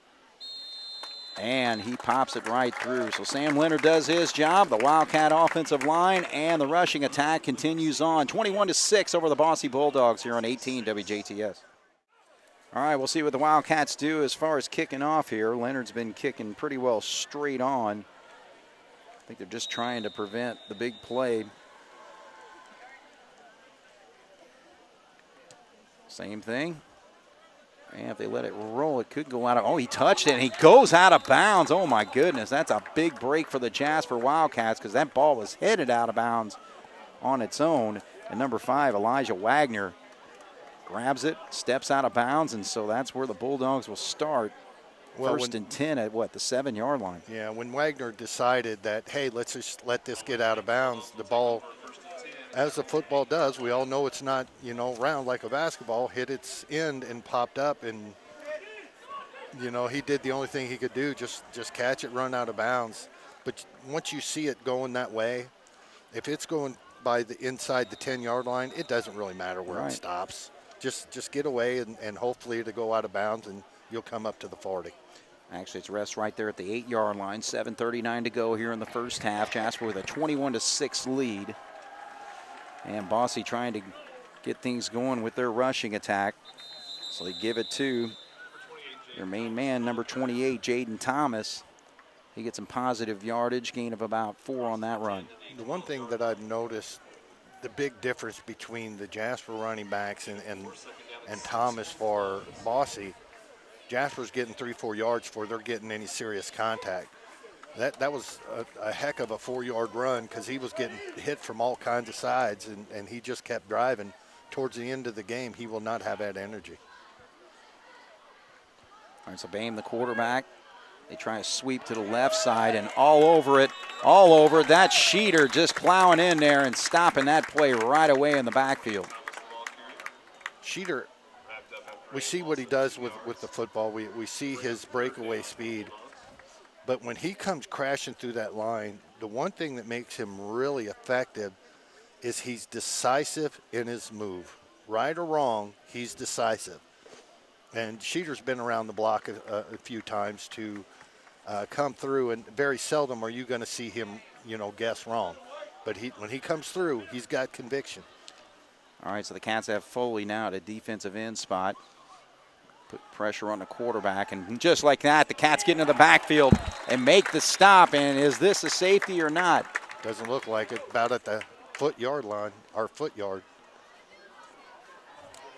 And he pops it right through. So Sam Leonard does his job. The Wildcat offensive line and the rushing attack continues on. 21-6 over the Bosse Bulldogs here on 18 WJTS. All right, we'll see what the Wildcats do as far as kicking off here. Leonard's been kicking pretty well straight on. I think they're just trying to prevent the big play. Same thing. And if they let it roll, it could go out of, oh, he touched it, and he goes out of bounds. Oh, my goodness, that's a big break for the Jasper Wildcats because that ball was headed out of bounds on its own. And number 5, Elijah Wagner, grabs it, steps out of bounds, and so that's where the Bulldogs will start. First and 10 at, the 7-yard line.
Yeah, when Wagner decided that, hey, let's just let this get out of bounds, the ball, as the football does, we all know it's not, round like a basketball, hit its end and popped up, and, he did the only thing he could do, just catch it, run out of bounds. But once you see it going that way, if it's going by the inside the 10-yard line, it doesn't really matter where it stops. Just get away and hopefully it'll go out of bounds and you'll come up to the 40.
Actually, it's rest right there at the 8-yard line. 7:39 to go here in the first half. Jasper with a 21-6 lead. And Bosse trying to get things going with their rushing attack. So they give it to their main man, number 28, Jaden Thomas. He gets some positive yardage, gain of about 4 on that run.
The one thing that I've noticed, the big difference between the Jasper running backs and Thomas for Bosse, Jasper's getting 3-4 yards before they're getting any serious contact. That was a heck of a 4-yard run because he was getting hit from all kinds of sides, and he just kept driving. Towards the end of the game, he will not have that energy.
All right, so Boehm, the quarterback, They try a sweep to the left side and all over it. All over it. That Sheeter just plowing in there and stopping that play right away in the backfield.
Sheeter, we see what he does with the football. We see his breakaway speed. But when he comes crashing through that line, the one thing that makes him really effective is he's decisive in his move. Right or wrong, he's decisive. And Sheeter's been around the block a few times to come through, and very seldom are you going to see him, guess wrong. But when he comes through, he's got conviction.
All right, so the Cats have Foley now at a defensive end spot. Put pressure on the quarterback, and just like that, the Cats get into the backfield and make the stop. And is this a safety or not?
Doesn't look like it. About at the foot-yard line, our foot-yard.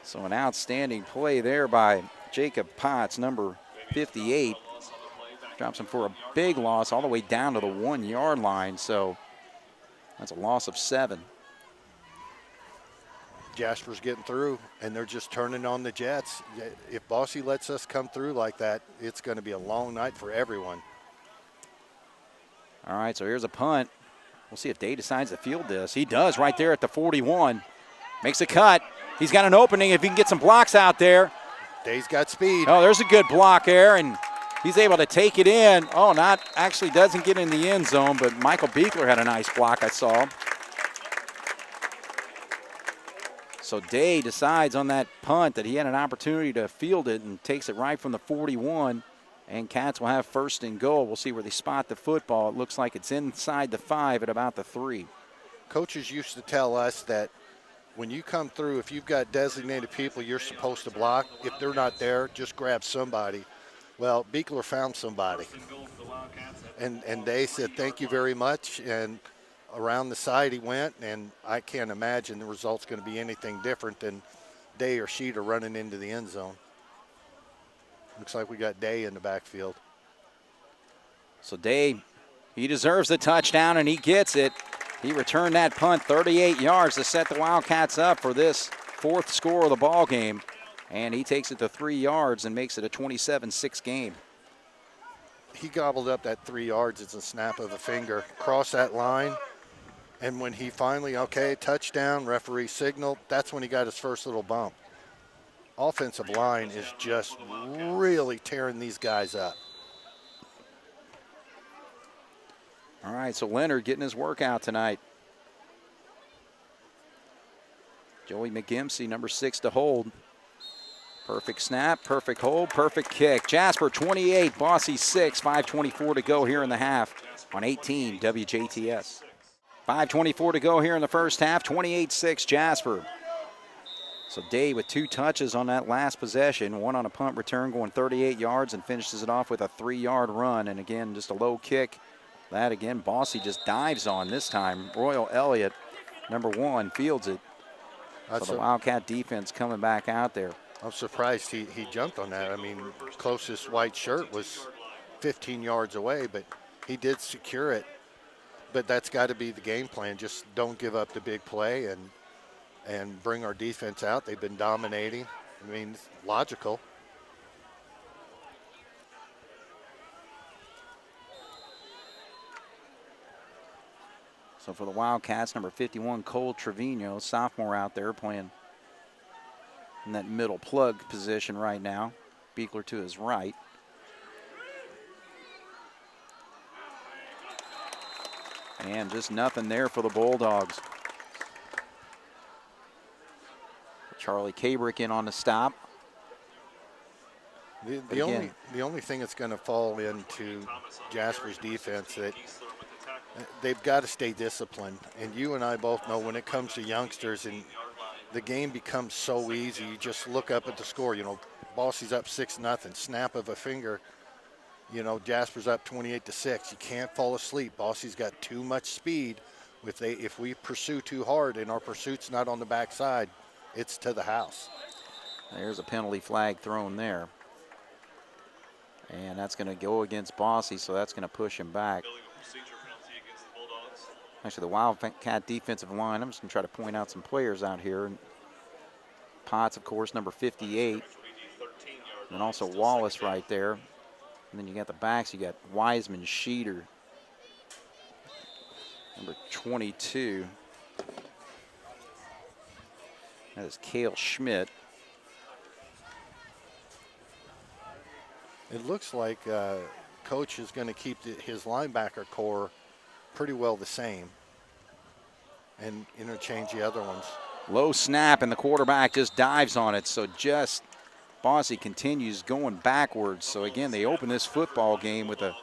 So an outstanding play there by Jacob Potts, number 58. Drops him for a big loss all the way down to the 1-yard line. So that's a loss of 7.
Jasper's getting through, and they're just turning on the Jets. If Bosse lets us come through like that, it's going to be a long night for everyone.
All right, so here's a punt. We'll see if Day decides to field this. He does right there at the 41. Makes a cut. He's got an opening if he can get some blocks out there.
Day's got speed.
Oh, there's a good block there, and he's able to take it in. Oh, doesn't get in the end zone, but Michael Beekler had a nice block, I saw. So Day decides on that punt that he had an opportunity to field it and takes it right from the 41. And Cats will have first and goal. We'll see where they spot the football. It looks like it's inside the 5 at about the 3.
Coaches used to tell us that when you come through, if you've got designated people you're supposed to block, if they're not there, just grab somebody. Well, Beekler found somebody. And Day said, thank you very much. And around the side he went, and I can't imagine the result's going to be anything different than Day or Sheeter running into the end zone. Looks like we got Day in the backfield.
So Day, he deserves the touchdown, and he gets it. He returned that punt 38 yards to set the Wildcats up for this 4th score of the ball game. And he takes it to 3 yards and makes it a 27-6 game.
He gobbled up that 3 yards. It's a snap of a finger. Cross that line. And when he finally, touchdown, referee signaled, that's when he got his first little bump. Offensive line is just really tearing these guys up.
All right, so Leonard getting his workout tonight. Joey McGimsey, number 6 to hold. Perfect snap, perfect hold, perfect kick. Jasper 28, Bosse 6, 5:24 to go here in the half on 18 WJTS. 5:24 to go here in the first half, 28-6 Jasper. So Day with 2 touches on that last possession, 1 on a punt return going 38 yards and finishes it off with a 3-yard run. And again, just a low kick. That again, Bosse just dives on this time. Royal Elliott, number 1, fields it. So the Wildcat defense coming back out there.
I'm surprised he jumped on that. I mean, closest white shirt was 15 yards away, but he did secure it. But that's got to be the game plan. Just don't give up the big play and bring our defense out. They've been dominating. I mean, it's logical.
So for the Wildcats, number 51, Cole Trevino, sophomore out there playing in that middle plug position right now. Beekler to his right. And just nothing there for the Bulldogs. Charlie Cabrick in on the stop.
The only thing that's going to fall into Jasper's defense that they've got to stay disciplined. And you and I both know when it comes to youngsters and the game becomes so easy, you just look up at the score. Bosse's up 6-0, snap of a finger. Jasper's up 28-6. You can't fall asleep. Bosse's got too much speed. If we pursue too hard and our pursuit's not on the backside, it's to the house.
There's a penalty flag thrown there. And that's going to go against Bosse, so that's going to push him back. Actually, the Wildcat defensive line, I'm just going to try to point out some players out here. Potts, of course, number 58. And also Wallace right there. And then you got the backs. You got Wiseman, Sheeter, number 22. That is Cale Schmidt.
It looks like Coach is going to keep his linebacker core pretty well the same and interchange the other ones.
Low snap, and the quarterback just dives on it. So just Bosse continues going backwards. So again, they open this football game with a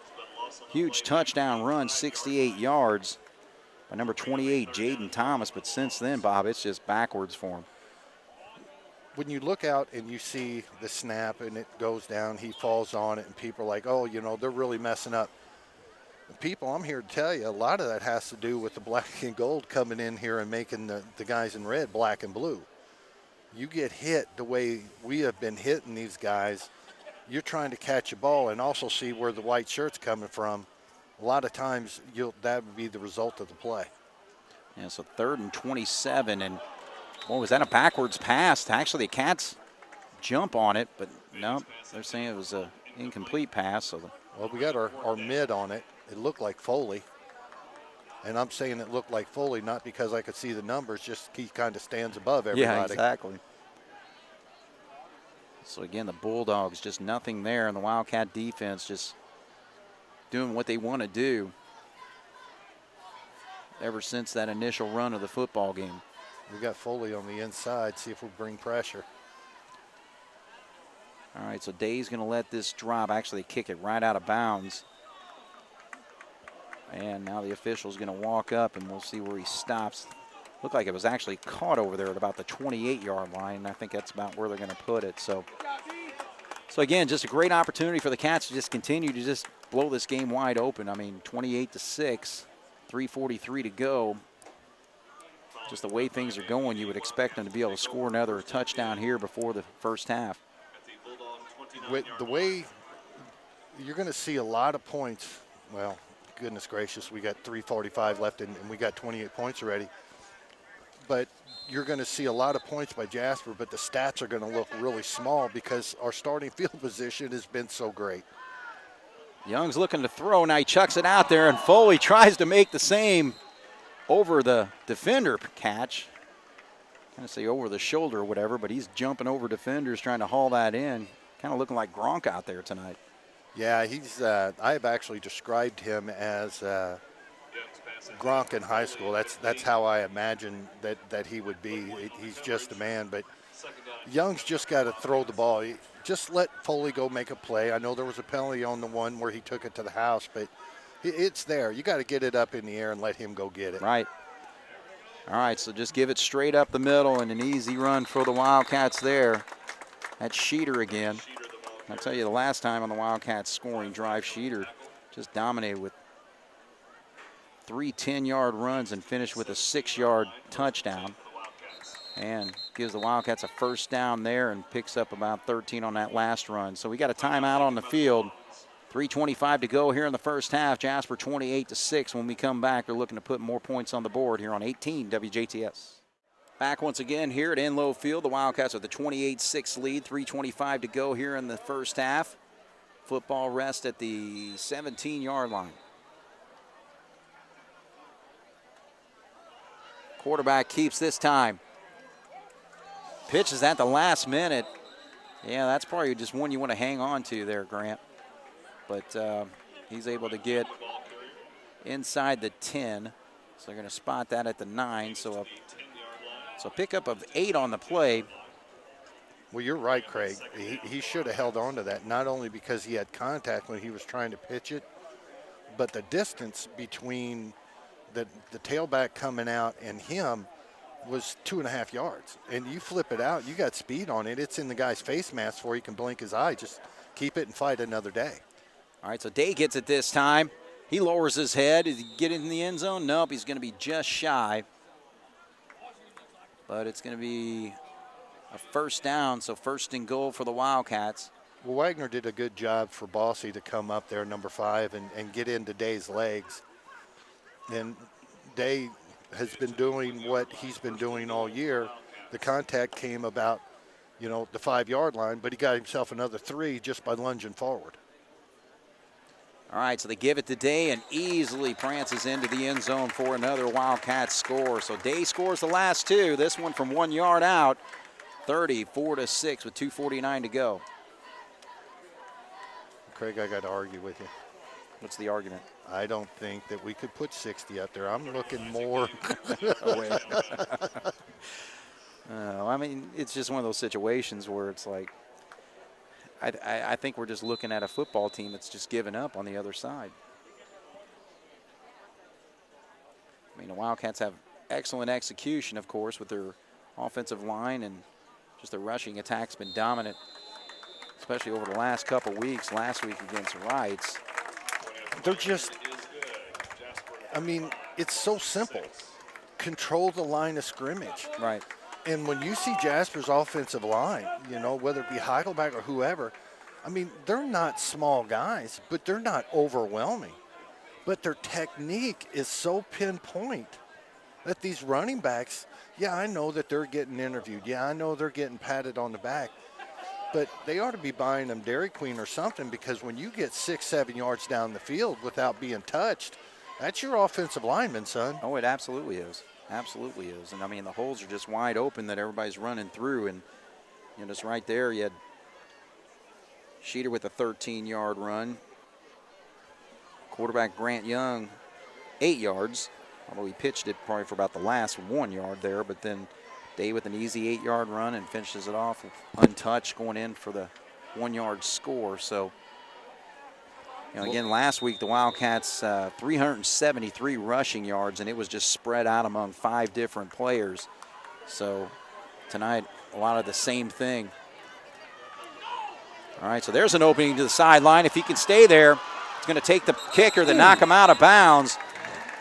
huge touchdown run, 68 yards by number 28, Jaden Thomas. But since then, Bob, it's just backwards for him.
When you look out and you see the snap and it goes down, he falls on it, and people are like, oh, you know, they're really messing up. People, I'm here to tell you, a lot of that has to do with the black and gold coming in here and making the guys in red black and blue. You get hit the way we have been hitting these guys, you're trying to catch a ball and also see where the white shirt's coming from. A lot of times that would be the result of the play.
Yeah, so 3rd and 27, and what was that, a backwards pass? Actually, the Cats jump on it, but no, they're saying it was an incomplete pass. So
well, we got our mid on it. It looked like Foley. And I'm saying it looked like Foley not because I could see the numbers, just he kind of stands above everybody.
Yeah, exactly. So again, the Bulldogs, just nothing there, and the Wildcat defense just doing what they want to do ever since that initial run of the football game.
We got Foley on the inside, see if we bring pressure.
All right, so Day's going to let this drop, actually kick it right out of bounds. And now the official's going to walk up, and we'll see where he stops. Looked like it was actually caught over there at about the 28-yard line, and I think that's about where they're going to put it. So again, just a great opportunity for the Cats to just continue to just blow this game wide open. I mean, 28-6, 3:43 to go. Just the way things are going, you would expect them to be able to score another touchdown here before the first half.
With the way you're going to see a lot of points, well, goodness gracious, we got 3:45 left and we got 28 points already. But you're going to see a lot of points by Jasper, but the stats are going to look really small because our starting field position has been so great.
Young's looking to throw. Now he chucks it out there, and Foley tries to make the same over the defender catch. Kind of say over the shoulder or whatever, but he's jumping over defenders trying to haul that in. Kind of looking like Gronk out there tonight.
Yeah, he's. I've actually described him as Gronk in high school. That's how I imagine that he would be. He's just a man. But Young's just got to throw the ball. Just let Foley go make a play. I know there was a penalty on the one where he took it to the house, but it's there. You got to get it up in the air and let him go get it.
Right. All right, so just give it straight up the middle and an easy run for the Wildcats there. That's Sheeter again. I'll tell you, the last time on the Wildcats scoring drive, Sheeter just dominated with 3 10-yard runs and finished with a 6-yard touchdown. And gives the Wildcats a first down there and picks up about 13 on that last run. So we got a timeout on the field. 3:25 to go here in the first half. Jasper 28-6. When we come back, they're looking to put more points on the board here on 18 WJTS. Back once again here at Enlow Field. The Wildcats with a 28-6 lead. 3:25 to go here in the first half. Football rest at the 17-yard line. Quarterback keeps this time. Pitches at the last minute. Yeah, that's probably just one you want to hang on to there, Grant. But he's able to get inside the 10. So they're going to spot that at the 9. So a pickup of 8 on the play.
Well, you're right, Craig. He should have held on to that, not only because he had contact when he was trying to pitch it, but the distance between the tailback coming out and him was 2.5 yards. And you flip it out, you got speed on it. It's in the guy's face mask before he can blink his eye. Just keep it and fight another day.
All right, so Day gets it this time. He lowers his head. Does he get in the end zone? Nope, he's going to be just shy. But it's going to be a first down, so first and goal for the Wildcats.
Well, Wagner did a good job for Bosse to come up there, number 5, and get into Day's legs. And Day has been doing what he's been doing all year. The contact came about, the 5-yard line, but he got himself another 3 just by lunging forward.
All right, so they give it to Day and easily prances into the end zone for another Wildcats score. So Day scores the last two. This one from 1 yard out, 34-6 with 2:49 to go.
Craig, I got to argue with you.
What's the argument?
I don't think that we could put 60 up there. I'm looking more.
Oh, wait. I mean, it's just one of those situations where it's like, I think we're just looking at a football team that's just given up on the other side. I mean, the Wildcats have excellent execution, of course, with their offensive line, and just the rushing attack's been dominant, especially over the last couple weeks. Last week against Wrights.
They're just, I mean, it's so simple. Control the line of scrimmage.
Right.
And when you see Jasper's offensive line, you know, whether it be Heidelberg or whoever, I mean, they're not small guys, but they're not overwhelming. But their technique is so pinpoint that these running backs, yeah, I know that they're getting interviewed. Yeah, I know they're getting patted on the back. But they ought to be buying them Dairy Queen or something, because when you get 6-7 yards down the field without being touched, that's your offensive lineman, son.
Oh, it absolutely is. Absolutely is. And, I mean, the holes are just wide open that everybody's running through. And, you know, just right there, you had Sheeter with a 13-yard run. Quarterback Grant Young, 8 yards, although he pitched it probably for about the last 1 yard there. But then Day with an easy 8-yard run and finishes it off untouched, going in for the 1-yard score. So, you know, again, last week the Wildcats 373 rushing yards, and it was just spread out among 5 different players. So tonight, a lot of the same thing. All right, so there's an opening to the sideline. If he can stay there, it's going to take the kicker to knock him out of bounds.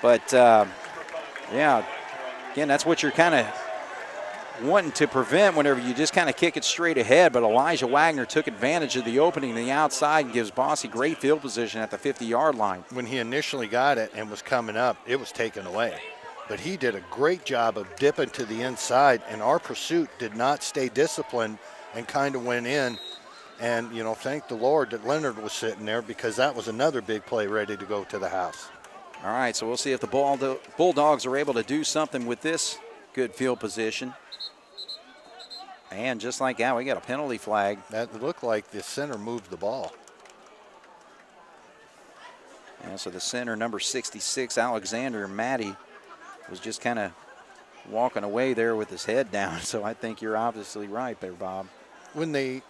But, yeah, again, that's what you're kind of wanting to prevent whenever you just kind of kick it straight ahead. But Elijah Wagner took advantage of the opening to the outside and gives Bosse great field position at the 50-yard line.
When he initially got it and was coming up, it was taken away. But he did a great job of dipping to the inside, and our pursuit did not stay disciplined and kind of went in. And, you know, thank the Lord that Leonard was sitting there, because that was another big play ready to go to the house.
All right, so we'll see if the Bulldogs are able to do something with this good field position. And just like that, we got a penalty flag.
That looked like the center moved the ball.
Yeah, so the center, number 66, Alexander Matty, was just kind of walking away there with his head down. So I think you're obviously right there, Bob.
When they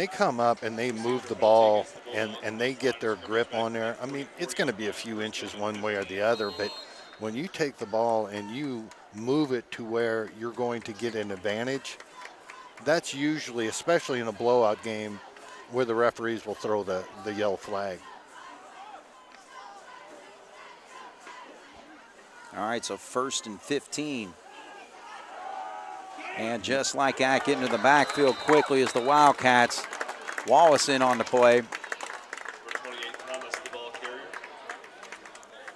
come up and they move the ball and they get their grip on there, I mean, it's going to be a few inches one way or the other, but when you take the ball and you move it to where you're going to get an advantage, that's usually, especially in a blowout game, where the referees will throw the yellow flag.
All right, so 1st and 15. And just like that, getting to the backfield quickly is the Wildcats. Wallace in on the play.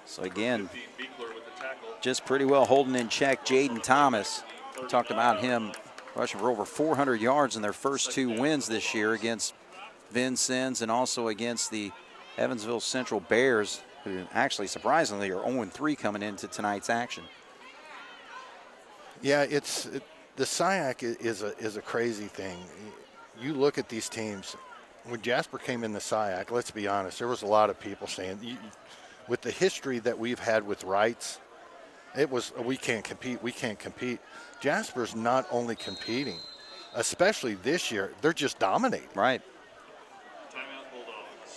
So again, just pretty well holding in check Jaden Thomas. We talked about him rushing for over 400 yards in their first 2 wins this year against Vincennes and also against the Evansville Central Bears, who actually surprisingly are 0-3 coming into tonight's action.
Yeah, the SIAC is a crazy thing. You look at these teams. When Jasper came in the SIAC, let's be honest, there was a lot of people saying, with the history that we've had with Wrights, it was, we can't compete. Jasper's not only competing, especially this year, they're just dominating.
Right.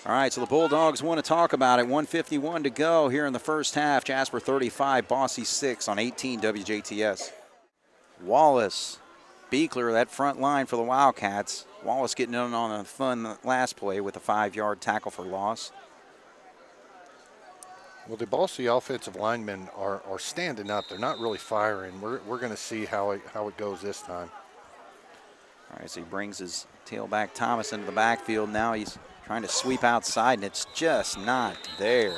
All right, so the Bulldogs want to talk about it. 1:51 to go here in the first half. Jasper 35, Bosse 6 on 18 WJTS. Wallace, Beekler, that front line for the Wildcats. Wallace getting in on a fun last play with a 5-yard tackle for loss.
Well, the Bosse offensive linemen are standing up. They're not really firing. We're going to see how it goes this time.
All right, so he brings his tailback Thomas into the backfield. Now he's trying to sweep outside, and it's just not there.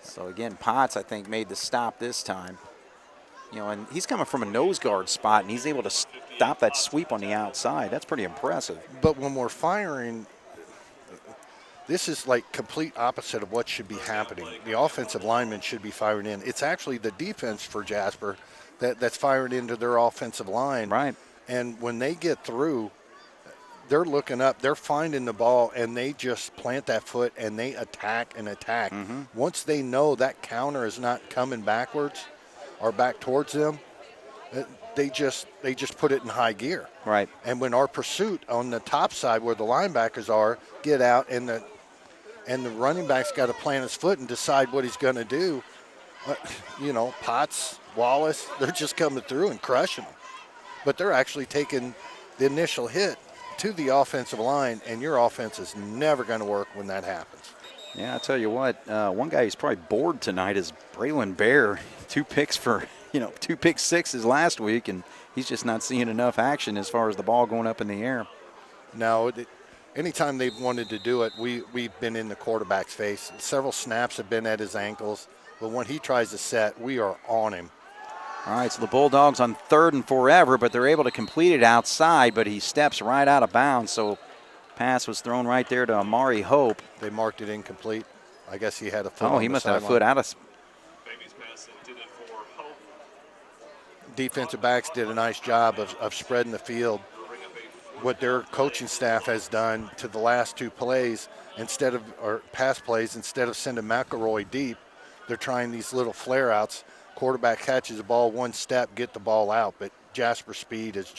So again, Potts, I think, made the stop this time. You know, and he's coming from a nose guard spot, and he's able to stop that sweep on the outside. That's pretty impressive.
But when we're firing, This is like complete opposite of what should be happening. The offensive linemen should be firing in. It's actually the defense for Jasper that's firing into their offensive line.
Right.
And when they get through, they're looking up, they're finding the ball, and they just plant that foot and they attack and attack. Once they know that counter is not coming backwards or back towards them, they just put it in high gear.
Right.
And when our pursuit on the top side where the linebackers are get out and the running back's got to plant his foot and decide what he's going to do, Potts, Wallace, they're just coming through and crushing them. But they're actually taking the initial hit to the offensive line, and your offense is never going to work when that happens.
Yeah, I'll tell you what, one guy who's probably bored tonight is Braylon Bear. 2 picks pick sixes last week, and he's just not seeing enough action as far as the ball going up in the air.
No, anytime they've wanted to do it, we've been in the quarterback's face. Several snaps have been at his ankles, but when he tries to set, we are on him.
All right, so the Bulldogs on 3rd and forever, but they're able to complete it outside, but he steps right out of bounds. So pass was thrown right there to Amari Hope.
They marked it incomplete. I guess he had a foot
Oh,
on
he
the
must have a
sideline.
foot out of.
Baby's pass intended for Hope.
Defensive backs did a nice job of spreading the field. What their coaching staff has done to the last 2 plays, pass plays, instead of sending McElroy deep, they're trying these little flare-outs. Quarterback catches the ball 1 step, get the ball out. But Jasper's speed is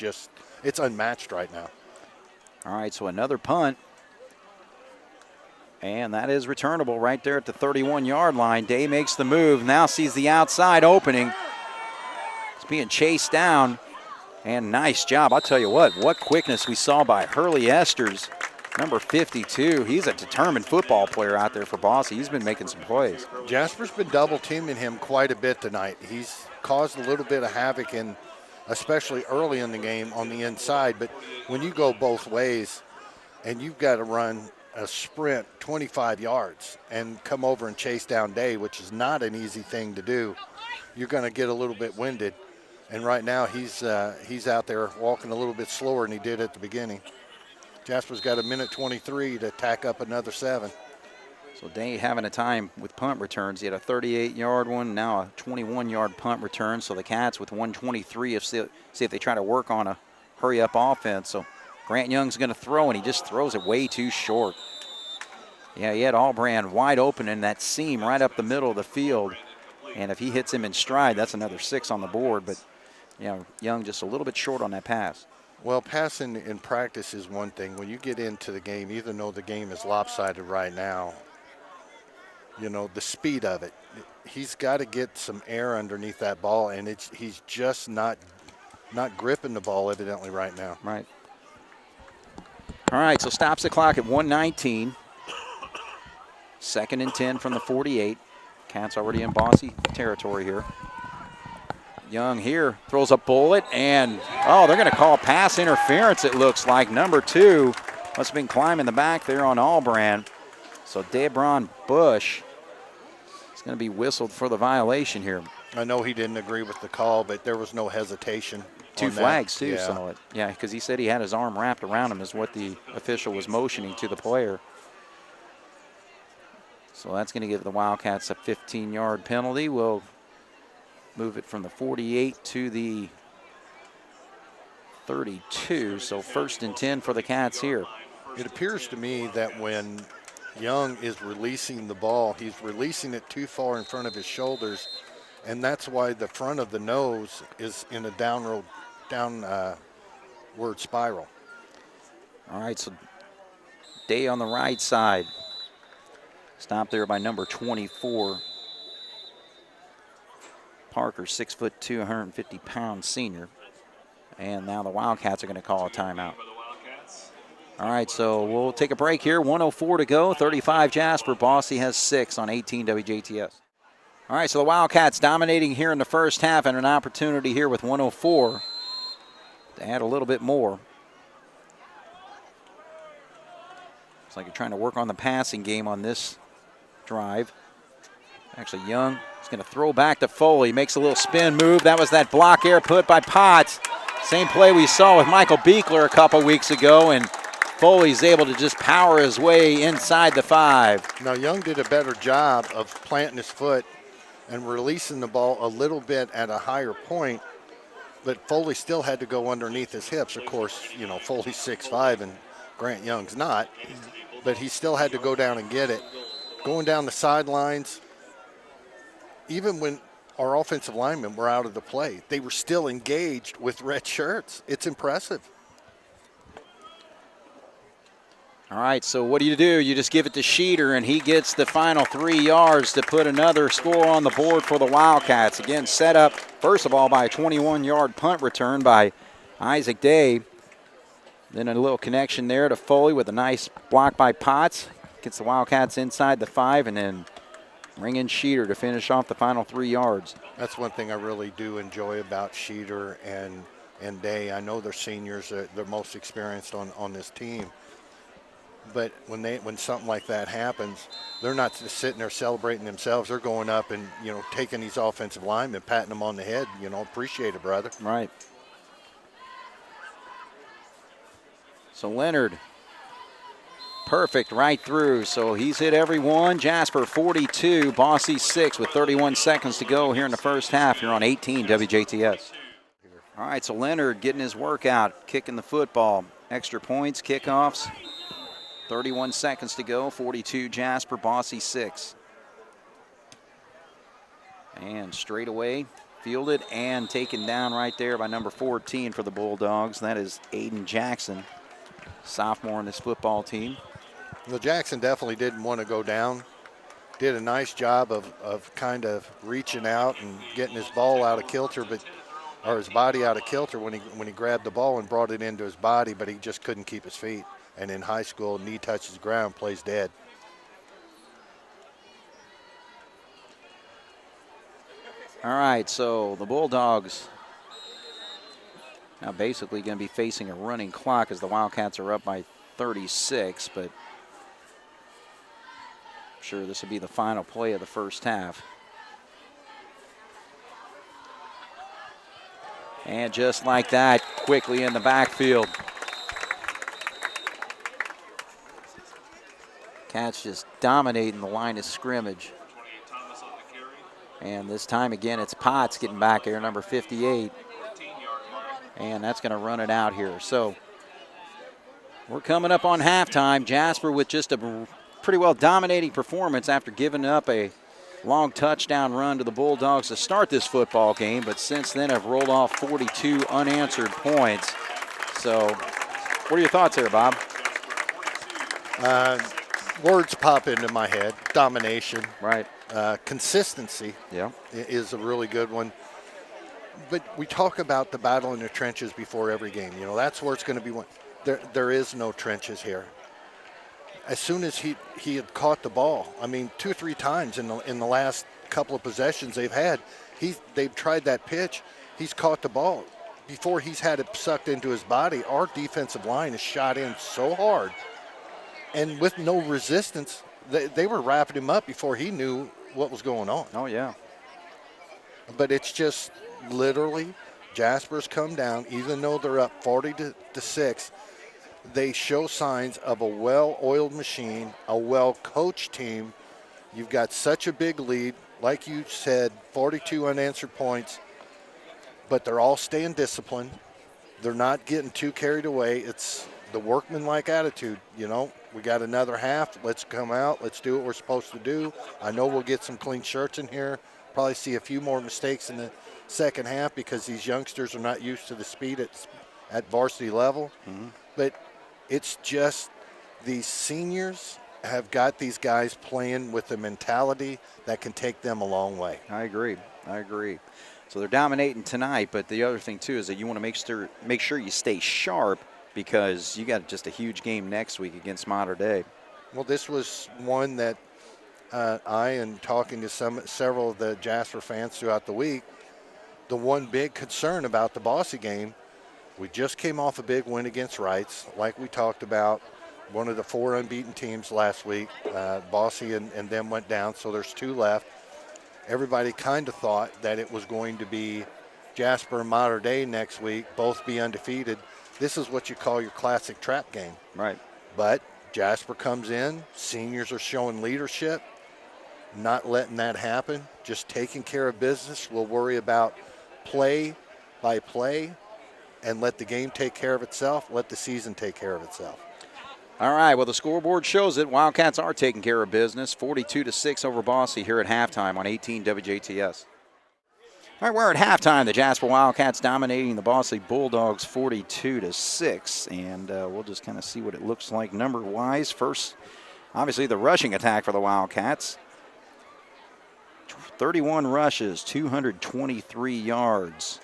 it's unmatched right now.
All right, so another punt. And that is returnable right there at the 31-yard line. Day makes the move, now sees the outside opening. It's being chased down. And nice job. I'll tell you what quickness we saw by Hurley Esters, number 52. He's a determined football player out there for Bosse. He's been making some plays.
Jasper's been double teaming him quite a bit tonight. He's caused a little bit of havoc, especially early in the game on the inside. But when you go both ways and you've got to run a sprint 25 yards and come over and chase down Day, which is not an easy thing to do, you're going to get a little bit winded. And right now he's out there walking a little bit slower than he did at the beginning. Jasper's got 1:23 to tack up another 7.
So Day having a time with punt returns. He had a 38-yard one, now a 21-yard punt return. So the Cats with 123, see if they try to work on a hurry-up offense. So Grant Young's going to throw, and he just throws it way too short. Yeah, he had Allbrand wide open in that seam right up the middle of the field. And if he hits him in stride, that's another 6 on the board. But, Young just a little bit short on that pass.
Well, passing in practice is one thing. When you get into the game, even though the game is lopsided right now, the speed of it, he's got to get some air underneath that ball, and he's just not gripping the ball evidently right now.
Right. All right, so stops the clock at 1:19. 2nd and 10 from the 48. Cats already in Bosse territory here. Young here throws a bullet, and they're going to call pass interference, it looks like. Number 2 must have been climbing the back there on Allbrand. So Debron Bush is going to be whistled for the violation here.
I know he didn't agree with the call, but there was no hesitation.
2 flags too,
yeah.
saw it. Yeah, because he said he had his arm wrapped around him is what the official was motioning to the player. So that's going to give the Wildcats a 15-yard penalty. We'll move it from the 48 to the 32. So 1st and 10 for the Cats here.
It appears to me that when Young is releasing the ball, he's releasing it too far in front of his shoulders, and that's why the front of the nose is in a downward spiral.
All right, so Day on the right side. Stopped there by number 24. Parker, 6'2", 150-pound senior. And now the Wildcats are going to call a timeout. All right, so we'll take a break here. 1:04 to go. 35 Jasper. Bosse has 6 on 18 WJTS. All right, so the Wildcats dominating here in the first half, and an opportunity here with 1:04 to add a little bit more. Looks like you're trying to work on the passing game on this drive. Actually, Young is going to throw back to Foley. Makes a little spin move. That was that block air put by Potts. Same play we saw with Michael Beekler a couple weeks ago, and Foley's able to just power his way inside the 5.
Now, Young did a better job of planting his foot and releasing the ball a little bit at a higher point, but Foley still had to go underneath his hips. Of course, you know, Foley's 6'5" and Grant Young's not, but he still had to go down and get it. Going down the sidelines, even when our offensive linemen were out of the play, they were still engaged with red shirts. It's impressive.
All right, so what do? You just give it to Sheeter, and he gets the final 3 yards to put another score on the board for the Wildcats. Again, set up, first of all, by a 21-yard punt return by Isaac Day. Then a little connection there to Foley with a nice block by Potts. Gets the Wildcats inside the 5, and then bring in Sheeter to finish off the final 3 yards.
That's one thing I really do enjoy about Sheeter and Day. I know they're seniors, they're most experienced on this team. But when something like that happens, they're not just sitting there celebrating themselves. They're going up and, you know, taking these offensive linemen, patting them on the head. You know, appreciate it, brother.
Right. So Leonard, perfect right through. So he's hit every one. Jasper 42, Bosse 6 with 31 seconds to go here in the first half. You're on 18 WJTS. All right, so Leonard getting his workout, kicking the football. Extra points, kickoffs. 31 seconds to go, 42 Jasper, Bosse 6. And straight away, fielded and taken down right there by number 14 for the Bulldogs. That is Aiden Jackson, sophomore on this football team.
Well, Jackson definitely didn't want to go down. Did a nice job of kind of reaching out and getting his ball out of kilter, or his body out of kilter when he grabbed the ball and brought it into his body, but he just couldn't keep his feet. And in high school, knee touches the ground, plays dead.
All right, so the Bulldogs now basically going to be facing a running clock as the Wildcats are up by 36, but I'm sure this will be the final play of the first half. And just like that, quickly in the backfield. Cats just dominating the line of scrimmage. And this time again, it's Potts getting back here, number 58. And that's going to run it out here. So we're coming up on halftime. Jasper with just a pretty well dominating performance after giving up a long touchdown run to the Bulldogs to start this football game, but since then have rolled off 42 unanswered points. So what are your thoughts here, Bob?
Words pop into my head. Domination.
Right.
Consistency.
Yeah.
Is a really good one. But we talk about the battle in the trenches before every game. You know, that's where it's going to be. There is no trenches here. As soon as he had caught the ball, I mean, 2 or 3 times in the last couple of possessions they've had, they've tried that pitch. He's caught the ball. Before he's had it sucked into his body, our defensive line is shot in so hard. And with no resistance, they were wrapping him up before he knew what was going on.
Oh, yeah.
But it's just literally Jasper's come down, even though they're up 40-6. They show signs of a well-oiled machine, a well-coached team. You've got such a big lead. Like you said, 42 unanswered points, but they're all staying disciplined. They're not getting too carried away. It's the workmanlike attitude, you know. We got another half. Let's come out. Let's do what we're supposed to do. I know we'll get some clean shirts in here. Probably see a few more mistakes in the second half because these youngsters are not used to the speed at varsity level. Mm-hmm. But it's just these seniors have got these guys playing with a mentality that can take them a long way.
I agree. So they're dominating tonight, but the other thing, too, is that you want to make sure you stay sharp because you got just a huge game next week against Mater Dei.
Well, this was one that and talking to several of the Jasper fans throughout the week, the one big concern about the Bosse game, we just came off a big win against Wrights, like we talked about, one of the 4 unbeaten teams last week. Bosse and them went down, so there's 2 left. Everybody kind of thought that it was going to be Jasper and Mater Dei next week, both be undefeated. This is what you call your classic trap game.
Right.
But Jasper comes in, seniors are showing leadership, not letting that happen, just taking care of business. We'll worry about play by play and let the game take care of itself, let the season take care of itself.
All right, well, the scoreboard shows it. Wildcats are taking care of business, 42-6 over Bosse here at halftime on 18 WJTS. All right, we're at halftime. The Jasper Wildcats dominating the Bosse Bulldogs 42-6, and we'll just kind of see what it looks like number-wise. First, obviously, the rushing attack for the Wildcats. 31 rushes, 223 yards.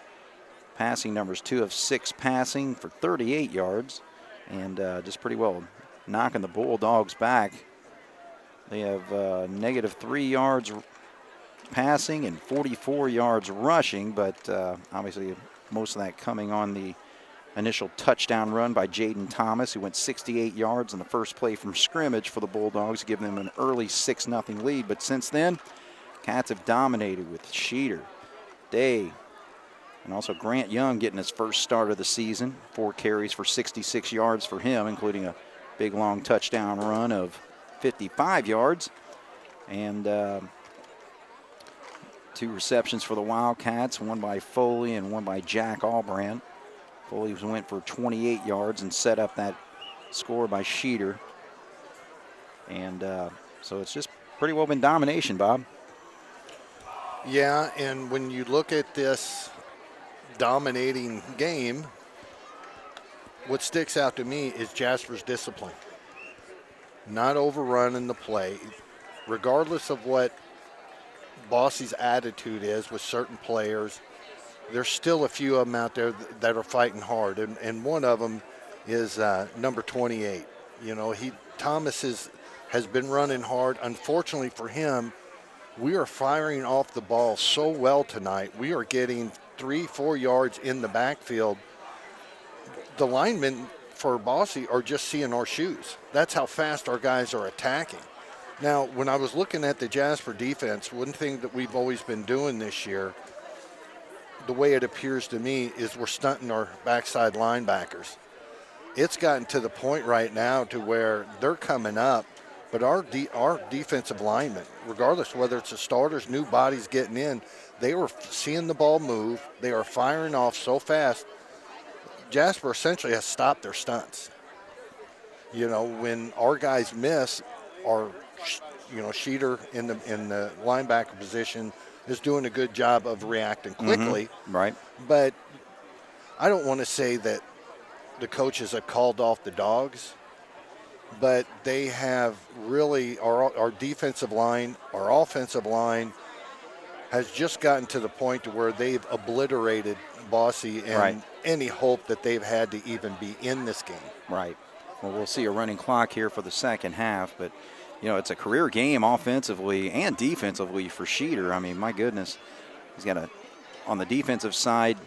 Passing numbers, 2 of 6 passing for 38 yards, and just pretty well knocking the Bulldogs back. They have -3 yards passing and 44 yards rushing, but obviously most of that coming on the initial touchdown run by Jaden Thomas, who went 68 yards in the first play from scrimmage for the Bulldogs, giving them an early 6-0 lead. But since then, Cats have dominated with Sheeter, Day, and also Grant Young getting his first start of the season. 4 carries for 66 yards for him, including a big long touchdown run of 55 yards. And 2 receptions for the Wildcats, one by Foley and one by Jack Albrand. Foley went for 28 yards and set up that score by Sheeter. And so it's just pretty well been domination, Bob.
Yeah, and when you look at this dominating game, what sticks out to me is Jasper's discipline. Not overrunning the play. Regardless of what Bosse's attitude is with certain players, there's still a few of them out there that are fighting hard, and one of them is number 28. You know, Thomas has been running hard. Unfortunately for him, we are firing off the ball so well tonight. We are getting 3-4 yards in the backfield. The linemen for Bosse are just seeing our shoes. That's how fast our guys are attacking. Now, when I was looking at the Jasper defense, one thing that we've always been doing this year, the way it appears to me, is we're stunting our backside linebackers. It's gotten to the point right now to where they're coming up, but our defensive linemen, regardless whether it's the starters, new bodies getting in, they were seeing the ball move. They are firing off so fast. Jasper essentially has stopped their stunts. You know, when our guys miss, Sheeter in the linebacker position is doing a good job of reacting quickly.
Mm-hmm. Right.
But I don't want to say that the coaches have called off the dogs, but they have really, our defensive line, our offensive line has just gotten to the point to where they've obliterated Bosse and any hope that they've had to even be in this game.
Right. Well, we'll see a running clock here for the second half, but you know, it's a career game offensively and defensively for Sheeter. I mean, my goodness, he's got on the defensive side,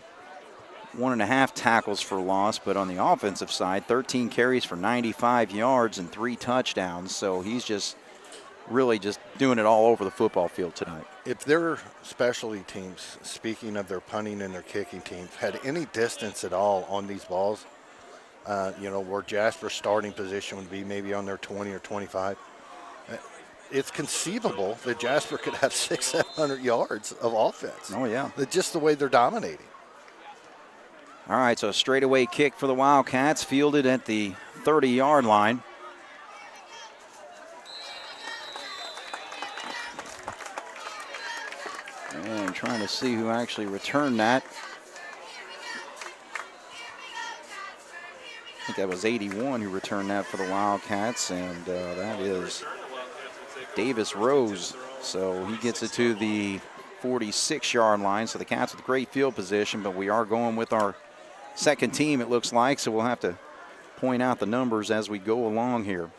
1.5 tackles for loss, but on the offensive side, 13 carries for 95 yards and 3 touchdowns. So he's just really just doing it all over the football field tonight.
If their specialty teams, speaking of their punting and their kicking teams, had any distance at all on these balls, where Jasper's starting position would be maybe on their 20 or 25, it's conceivable that Jasper could have 600-700 yards of offense.
Oh, yeah.
Just the way they're dominating.
All right, so a straightaway kick for the Wildcats, fielded at the 30-yard line. And trying to see who actually returned that. I think that was 81 who returned that for the Wildcats, and that is Davis Rose. So he gets it to the 46-yard line. So the Cats with great field position, but we are going with our second team, it looks like, so we'll have to point out the numbers as we go along here.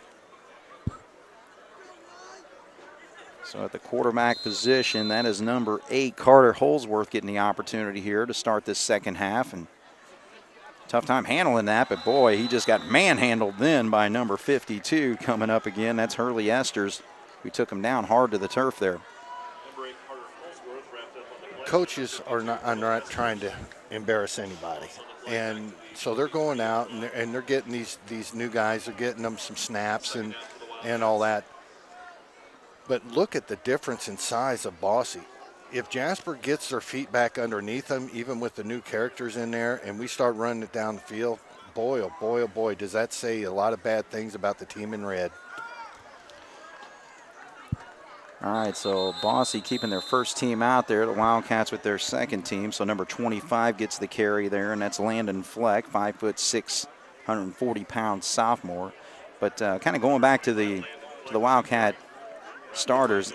So at the quarterback position, that is number 8, Carter Holsworth, getting the opportunity here to start this second half. And tough time handling that, but boy, he just got manhandled then by number 52 coming up again. That's Hurley Esters, who took him down hard to the turf there.
Coaches are not trying to embarrass anybody. And so they're going out and they're getting these new guys. They're getting them some snaps and all that. But look at the difference in size of Bosse. If Jasper gets their feet back underneath them, even with the new characters in there, and we start running it down the field, boy, oh boy, oh boy, does that say a lot of bad things about the team in red.
All right, so Bosse keeping their first team out there. The Wildcats with their second team. So number 25 gets the carry there, and that's Landon Fleck, 5'6", 140-pound sophomore. But kind of going back to the Wildcat starters,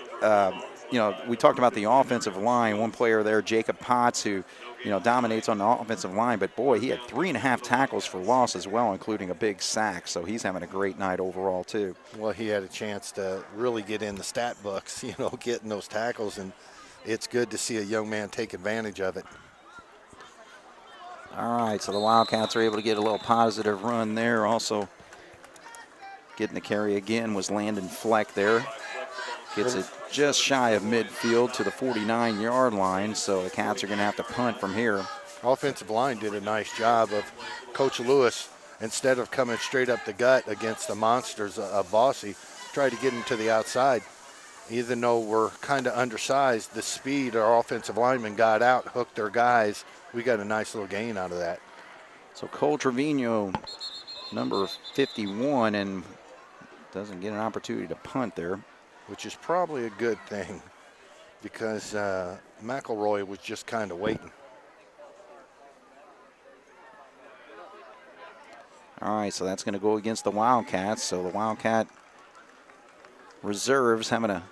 you know, we talked about the offensive line. One player there, Jacob Potts, who, you know, dominates on the offensive line. But, boy, he had 3.5 tackles for loss as well, including a big sack. So he's having a great night overall, too.
Well, he had a chance to really get in the stat books, you know, getting those tackles. And it's good to see a young man take advantage of it.
All right, so the Wildcats are able to get a little positive run there. Also getting the carry again was Landon Fleck there. Gets it just shy of midfield to the 49-yard line, so the Cats are going to have to punt from here.
Offensive line did a nice job of Coach Lewis, instead of coming straight up the gut against the monsters of Bosse, tried to get him to the outside. Even though we're kind of undersized, the speed our offensive linemen got out, hooked their guys. We got a nice little gain out of that.
So Cole Trevino, number 51, and doesn't get an opportunity to punt there.
Which is probably a good thing because McElroy was just kind of waiting.
All right, so that's going to go against the Wildcats. So the Wildcat reserves having a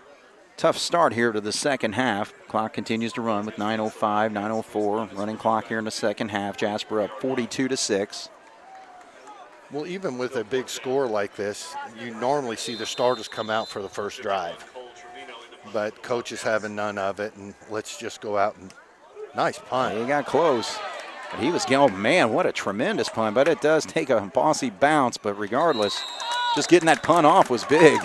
tough start here to the second half. Clock continues to run with 9:05, 9:04. Running clock here in the second half. Jasper up 42-6.
Well, even with a big score like this, you normally see the starters come out for the first drive. But coach is having none of it, and let's just go out and nice punt.
He got close. But he was, oh man, what a tremendous punt. But it does take a Bosse bounce, but regardless, just getting that punt off was big.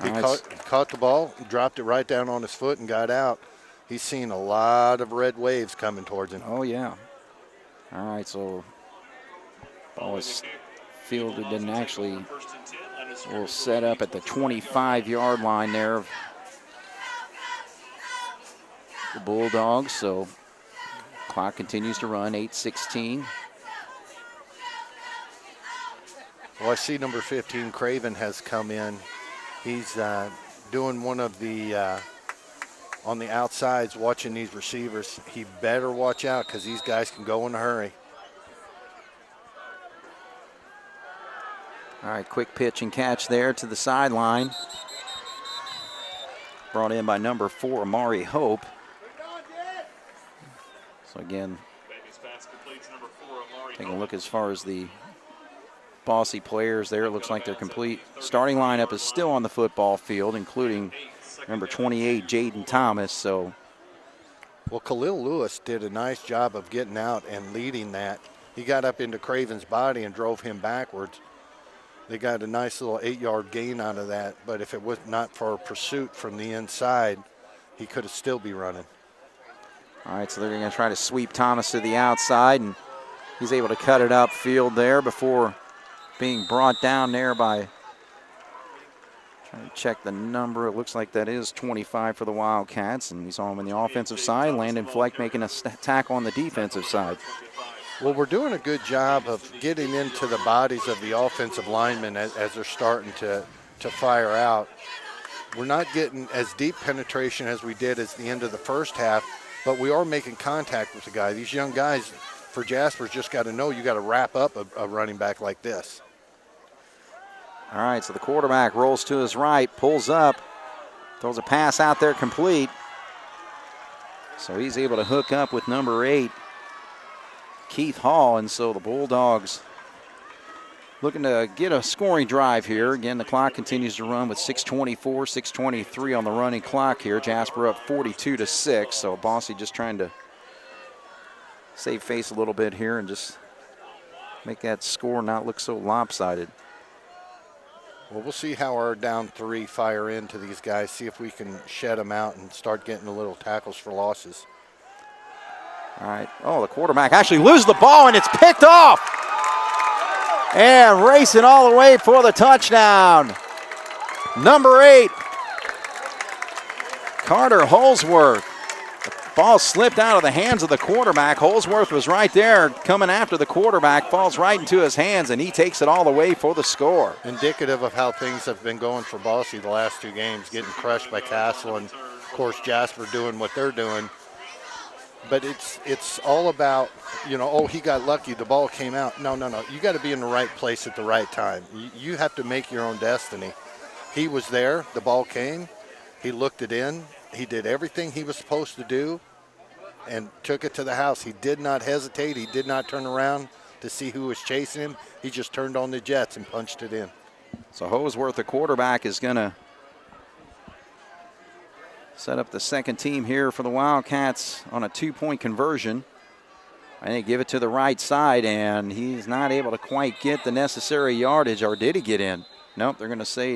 He caught the ball, dropped it right down on his foot and got out. He's seen a lot of red waves coming towards him.
Oh, yeah. All right, so ball was fielded and actually will set up at the 25-yard line there of the Bulldogs. So clock continues to run, 8:16.
Well, I see number 15, Craven, has come in. He's doing one of the on the outsides, watching these receivers. He better watch out because these guys can go in a hurry.
All right, quick pitch and catch there to the sideline. Brought in by number 4, Amari Hope. So again, taking a look as far as the Bosse players there. It looks like their complete starting lineup is still on the football field, including number 28, Jaden Thomas. So,
well, Khalil Lewis did a nice job of getting out and leading that. He got up into Craven's body and drove him backwards. They got a nice little 8-yard gain out of that, but if it was not for a pursuit from the inside, he could have still be running.
All right, so they're going to try to sweep Thomas to the outside, and he's able to cut it upfield there before being brought down there by, trying to check the number. It looks like that is 25 for the Wildcats, and we saw him on the offensive side. Landon Fleck making a tackle on the defensive side.
Well, we're doing a good job of getting into the bodies of the offensive linemen as they're starting to fire out. We're not getting as deep penetration as we did at the end of the first half, but we are making contact with the guy. These young guys, for Jasper, just got to know you got to wrap up a running back like this.
All right, so the quarterback rolls to his right, pulls up, throws a pass out there complete. So he's able to hook up with number 8, Keith Hall, and so the Bulldogs looking to get a scoring drive here. Again, the clock continues to run with 6:24, 6:23 on the running clock here. Jasper up 42-6, so Bosse just trying to save face a little bit here and just make that score not look so lopsided.
Well, we'll see how our down 3 fire into these guys, see if we can shed them out and start getting a little tackles for losses.
All right. Oh, the quarterback actually loses the ball, and it's picked off. And racing all the way for the touchdown. Number 8, Carter Holsworth. The ball slipped out of the hands of the quarterback. Holsworth was right there coming after the quarterback, falls right into his hands, and he takes it all the way for the score.
Indicative of how things have been going for Bosse the last 2 games, getting crushed by Castle and, of course, Jasper doing what they're doing. But it's all about, oh, he got lucky, the ball came out. No. You got to be in the right place at the right time. You have to make your own destiny. He was there. The ball came. He looked it in. He did everything he was supposed to do and took it to the house. He did not hesitate. He did not turn around to see who was chasing him. He just turned on the jets and punched it in.
So Holsworth, the quarterback, is going to set up the second team here for the Wildcats on a 2-point conversion. And they give it to the right side, and he's not able to quite get the necessary yardage, or did he get in? Nope, they're going to say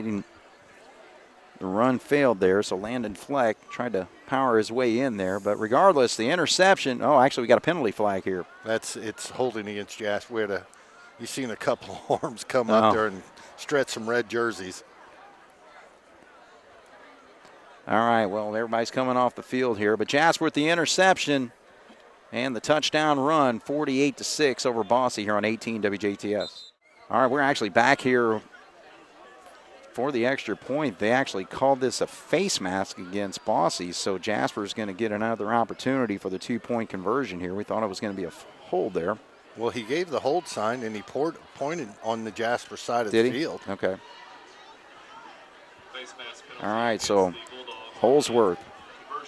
the run failed there, so Landon Fleck tried to power his way in there. But regardless, the interception, actually we got a penalty flag here.
It's holding against Jasper. You've seen a couple of arms come up there and stretch some red jerseys.
All right, well, everybody's coming off the field here, but Jasper with the interception and the touchdown run, 48-6 over Bosse here on 18 WJTS. All right, we're actually back here for the extra point. They actually called this a face mask against Bosse, so Jasper's going to get another opportunity for the 2-point conversion here. We thought it was going to be a hold there.
Well, he gave the hold sign, and he pointed on the Jasper side of the field.
Okay. All right, so Holsworth,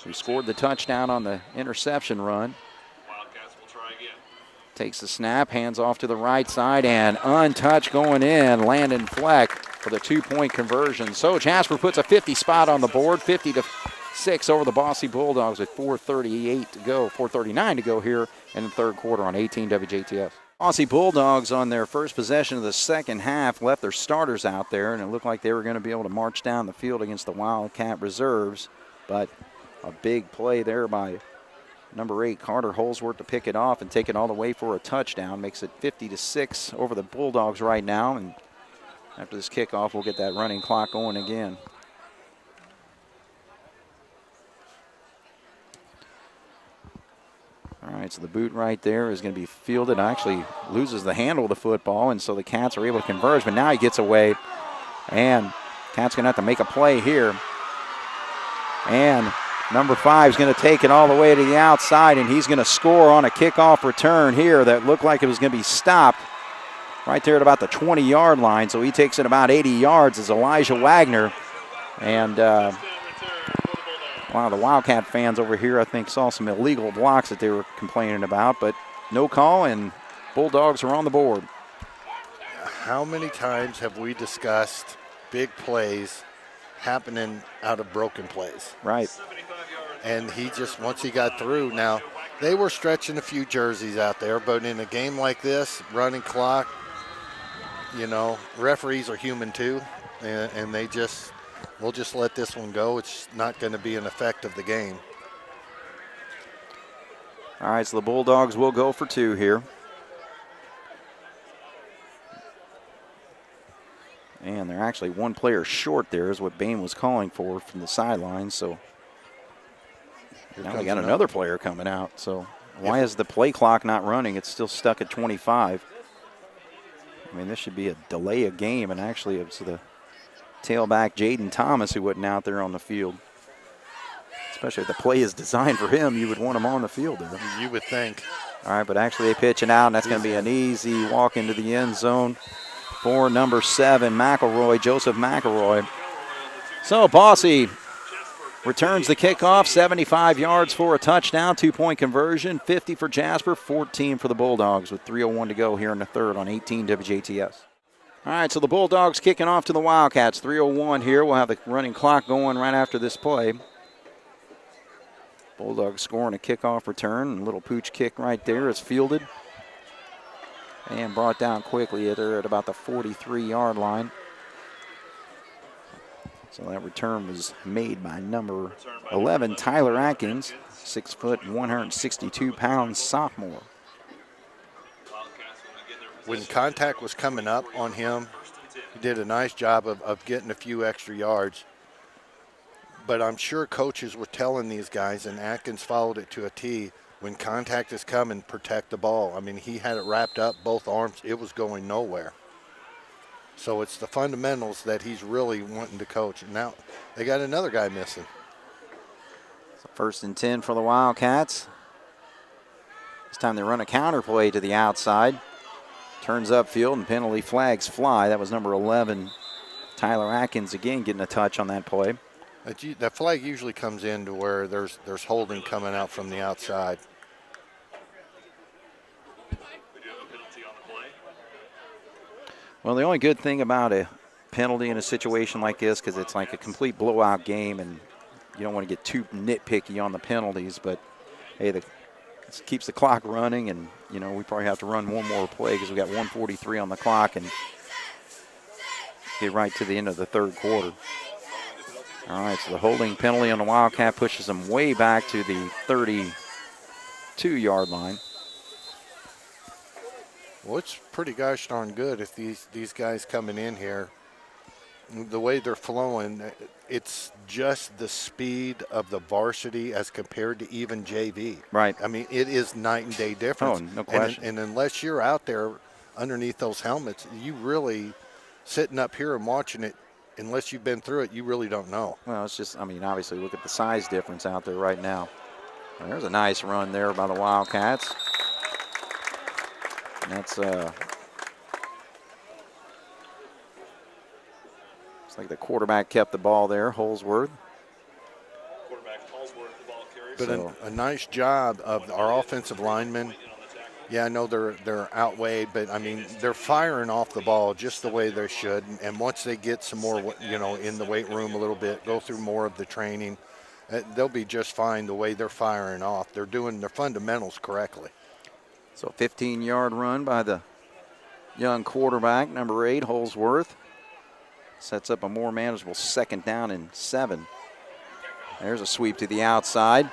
who scored the touchdown on the interception run, takes the snap, hands off to the right side, and untouched going in, Landon Fleck for the 2-point conversion. So Jasper puts a 50 spot on the board, 50-6 over the Bosse Bulldogs with 4:38 to go, 4:39 to go here in the third quarter on 18 WJTS. Bosse Bulldogs on their first possession of the second half left their starters out there, and it looked like they were going to be able to march down the field against the Wildcat reserves, but a big play there by number 8, Carter Holsworth, to pick it off and take it all the way for a touchdown. Makes it 50-6 over the Bulldogs right now. And after this kickoff, we'll get that running clock going again. All right, so the boot right there is going to be fielded. Actually loses the handle of the football, and so the Cats are able to converge. But now he gets away, and Cats going to have to make a play here. And number 5 is going to take it all the way to the outside, and he's going to score on a kickoff return here that looked like it was going to be stopped right there at about the 20-yard line. So he takes it about 80 yards as Elijah Wagner. And, wow, the Wildcat fans over here, I think, saw some illegal blocks that they were complaining about, but no call, and Bulldogs are on the board.
How many times have we discussed big plays happening out of broken plays?
Right.
And he just, once he got through, now they were stretching a few jerseys out there, but in a game like this, running clock, referees are human too, and we'll just let this one go. It's not going to be an effect of the game.
All right, so the Bulldogs will go for 2 here. And they're actually one player short there is what Bain was calling for from the sideline. So now we got another player coming out. So why is the play clock not running? It's still stuck at 25. I mean, this should be a delay of game, and actually it was the tailback Jaden Thomas who wasn't out there on the field. Especially if the play is designed for him, you would want him on the field there.
You would think.
All right, but actually they pitch it out, and that's going to be an easy walk into the end zone for number 7, McElroy, Joseph McElroy. So Bosse returns the kickoff, 75 yards for a touchdown, 2-point conversion, 50 for Jasper, 14 for the Bulldogs with 3:01 to go here in the third on 18 WJTS. All right, so the Bulldogs kicking off to the Wildcats, 3:01 here. We'll have the running clock going right after this play. Bulldogs scoring a kickoff return, a little pooch kick right there is fielded and brought down quickly. They're at about the 43-yard line. So that return was made by number 11, Tyler Atkins, 6 foot, 162 pounds sophomore.
When contact was coming up on him, he did a nice job of getting a few extra yards. But I'm sure coaches were telling these guys, and Atkins followed it to a T, when contact is coming, protect the ball. I mean, he had it wrapped up, both arms. It was going nowhere. So it's the fundamentals that he's really wanting to coach. And now they got another guy missing.
So 1st and 10 for the Wildcats. This time they run a counter play to the outside. Turns upfield and penalty flags fly. That was number 11, Tyler Atkins, again getting a touch on that play.
That flag usually comes in to where there's holding coming out from the outside.
Well, the only good thing about a penalty in a situation like this, because it's like a complete blowout game and you don't want to get too nitpicky on the penalties, but hey, it keeps the clock running, and you know we probably have to run one more play because we got 1:43 on the clock and get right to the end of the 3rd quarter. All right, so the holding penalty on the Wildcat pushes them way back to the 32-yard line.
Well, it's pretty gosh darn good if these guys coming in here, the way they're flowing, it's just the speed of the varsity as compared to even JV.
Right.
I mean, it is night and day difference.
Oh, no question.
And unless you're out there underneath those helmets, you really, sitting up here and watching it, unless you've been through it, you really don't know.
Well, it's just, I mean, obviously look at the size difference out there right now. Well, there's a nice run there by the Wildcats. And that's looks like the quarterback kept the ball there, Holsworth.
But a nice job of our offensive linemen. Yeah, I know they're outweighed, but I mean they're firing off the ball just the way they should. And once they get some more, in the weight room a little bit, go through more of the training, they'll be just fine the way they're firing off. They're doing their fundamentals correctly.
So 15-yard run by the young quarterback, number 8, Holsworth. Sets up a more manageable 2nd down and 7. There's a sweep to the outside.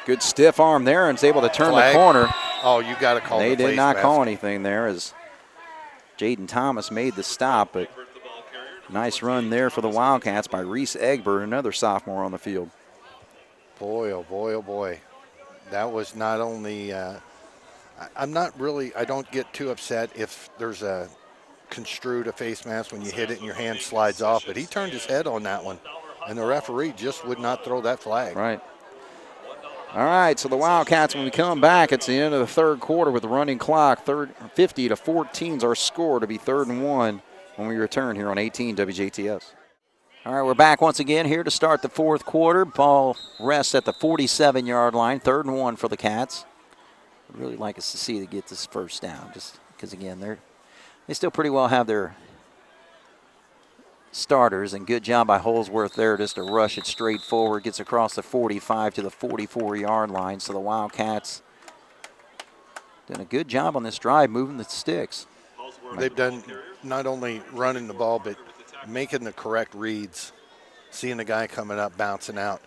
Good stiff arm there, and it's able to turn
Flag.
the corner.
Oh, you got to call
They
the
did not
face
call
mask.
anything there as Jaden Thomas made the stop, but nice run there for the Wildcats by Reese Egbert, another sophomore on the field.
Boy, oh boy, oh boy. That was not only I don't get too upset if there's a construed a face mask when you hit it and your hand slides off, but he turned his head on that one, and the referee just would not throw that flag.
Right. All right, so the Wildcats, when we come back, it's the end of the 3rd quarter with the running clock. 50-14 is our score to be 3rd and 1 when we return here on 18 WJTS. All right, we're back once again here to start the 4th quarter. Ball rests at the 47-yard line, 3rd and 1 for the Cats. I'd really like us to see to get this 1st down, just because, again, they still pretty well have their starters, and good job by Holsworth there just to rush it straight forward. Gets across the 45 to the 44-yard line. So the Wildcats doing a good job on this drive, moving the sticks.
They've done not only running the ball, but making the correct reads, seeing the guy coming up, bouncing out.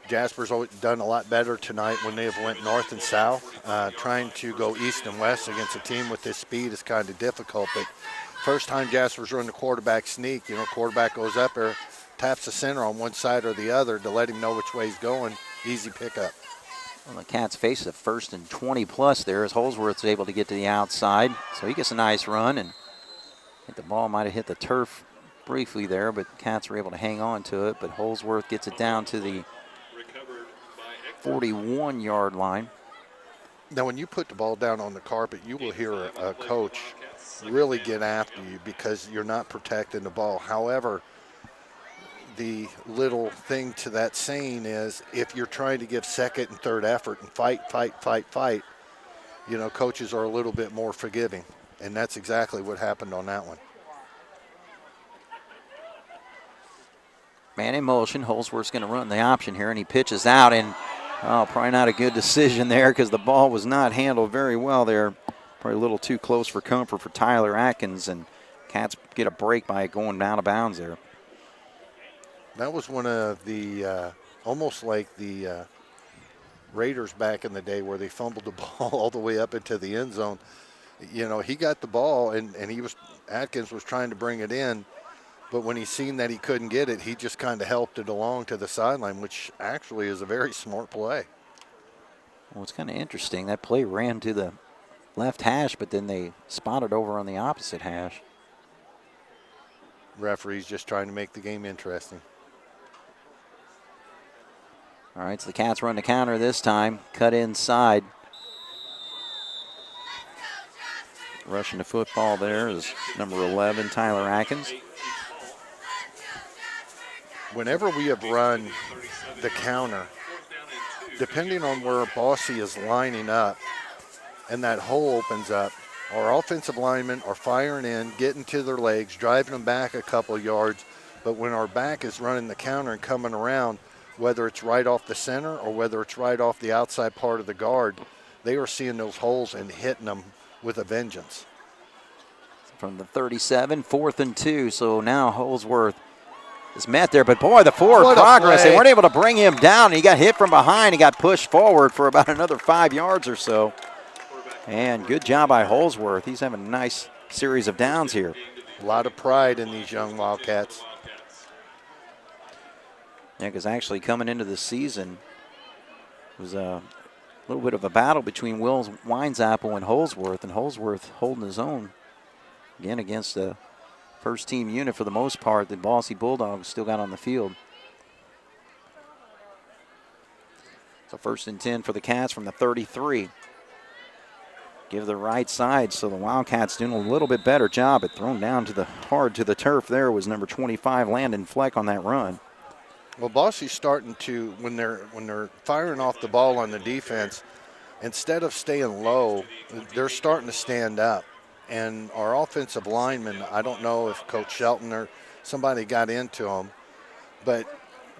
Jasper's done a lot better tonight when they have went north and south. Trying to go east and west against a team with this speed is kind of difficult, but first time Jasper's run the quarterback sneak, quarterback goes up there, taps the center on one side or the other to let him know which way he's going. Easy pickup.
Well, the Cats face a 1st and 20+ there as Holsworth's able to get to the outside. So he gets a nice run, and I think the ball might have hit the turf briefly there, but Cats were able to hang on to it. But Holsworth gets it down to the 41-yard line.
Now, when you put the ball down on the carpet, you will hear a coach really get after you because you're not protecting the ball. However, the little thing to that saying is if you're trying to give 2nd and 3rd effort and fight, coaches are a little bit more forgiving. And that's exactly what happened on that one.
Man in motion. Holsworth's going to run the option here, and he pitches out, and probably not a good decision there because the ball was not handled very well there. Probably a little too close for comfort for Tyler Atkins, and Cats get a break by going out of bounds there.
That was one of the almost like the Raiders back in the day where they fumbled the ball all the way up into the end zone. You know, he got the ball and Atkins was trying to bring it in, but when he seen that he couldn't get it, he just kind of helped it along to the sideline, which actually is a very smart play.
Well, it's kind of interesting. That play ran to the left hash, but then they spotted over on the opposite hash.
Referee's just trying to make the game interesting.
All right, so the Cats run the counter this time. Cut inside. Rushing the football there is number 11, Tyler Atkins.
Whenever we have run the counter, depending on where Bosse is lining up and that hole opens up, our offensive linemen are firing in, getting to their legs, driving them back a couple of yards. But when our back is running the counter and coming around, whether it's right off the center or whether it's right off the outside part of the guard, they are seeing those holes and hitting them with a vengeance.
From the 37, 4th and 2. So now Holsworth is met there. But boy, the forward progress. They weren't able to bring him down. He got hit from behind. He got pushed forward for about another 5 yards or so. And good job by Holsworth. He's having a nice series of downs here.
A lot of pride in these young Wildcats.
Yeah, because actually coming into the season was a little bit of a battle between Wills Winesapple and Holsworth holding his own again against a first-team unit for the most part. The Bosse Bulldogs still got on the field. So 1st and 10 for the Cats from the 33. Give the right side, so the Wildcats doing a little bit better job at throwing down to the hard to the turf. There was number 25, Landon Fleck, on that run.
Well, Bosse's starting to, when they're firing off the ball on the defense, instead of staying low, they're starting to stand up. And our offensive linemen, I don't know if Coach Shelton or somebody got into them, but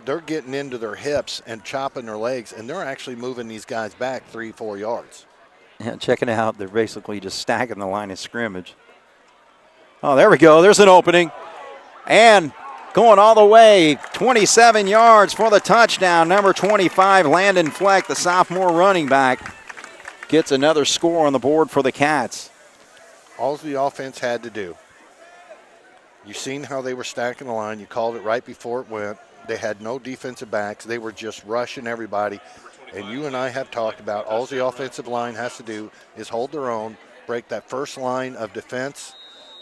they're getting into their hips and chopping their legs, and they're actually moving these guys back 3-4 yards.
Yeah, check it out. They're basically just stacking the line of scrimmage. Oh, there we go. There's an opening. And going all the way, 27 yards for the touchdown. Number 25, Landon Fleck, the sophomore running back, gets another score on the board for the Cats.
All the offense had to do. You seen how they were stacking the line. You called it right before it went. They had no defensive backs. They were just rushing everybody. And you and I have talked about all the offensive line has to do is hold their own, break that first line of defense,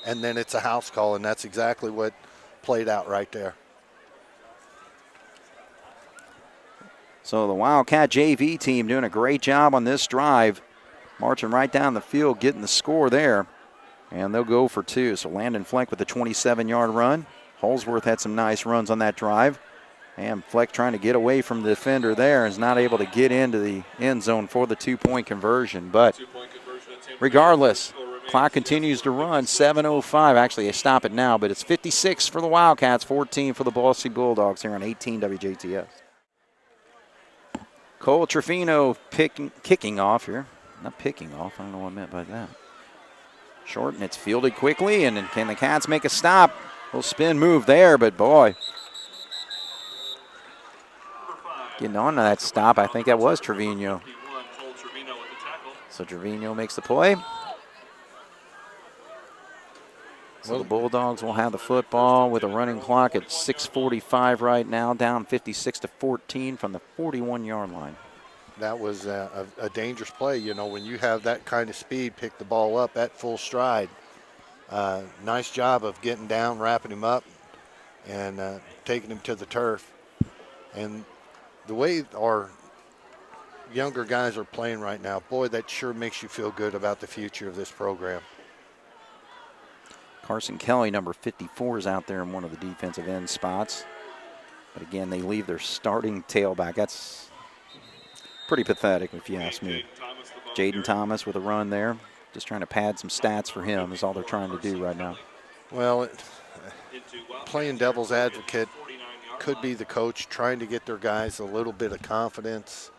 and then it's a house call, and that's exactly what played out right there.
So the Wildcat JV team doing a great job on this drive, marching right down the field, getting the score there. And they'll go for 2. So Landon Fleck with a 27-yard run. Holsworth had some nice runs on that drive. And Fleck trying to get away from the defender there, is not able to get into the end zone for the 2-point conversion. But regardless, clock continues to run, 7:05. Actually, they stop it now, but it's 56 for the Wildcats, 14 for the Bosse Bulldogs here on 18 WJTS. Cole Trefino kicking off here. Not picking off, I don't know what I meant by that. Short, and it's fielded quickly, and then can the Cats make a stop? Little spin move there, but boy. Getting on to that stop, I think that was Trevino. So Trevino makes the play. So the Bulldogs will have the football with a running clock at 6:45 right now, down 56-14 from the 41-yard line.
That was a dangerous play. You know, when you have that kind of speed, pick the ball up at full stride. Nice job of getting down, wrapping him up, and taking him to the turf. And the way our younger guys are playing right now, boy, that sure makes you feel good about the future of this program.
Carson Kelly, number 54, is out there in one of the defensive end spots. But again, they leave their starting tailback. That's pretty pathetic, if you ask me. Jaden Thomas with a run there. Just trying to pad some stats for him is all they're trying to do right now.
Well, playing devil's advocate, could be the coach trying to get their guys a little bit of confidence.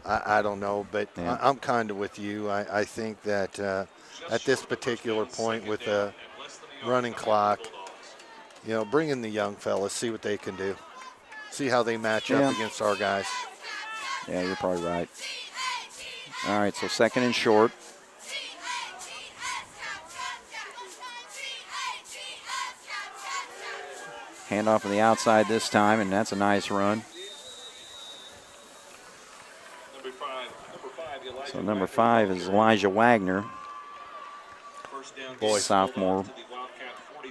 I don't know, but yeah. I'm kind of with you. I think that at this particular point with the running clock, you know, bring in the young fellas, see what they can do. See how they match
Yeah.
up against our guys.
Yeah, you're probably right. All right, so 2nd and short. Handoff on the outside this time, and that's a nice run. So number 5 is Elijah Wagner.
Boy,
sophomore.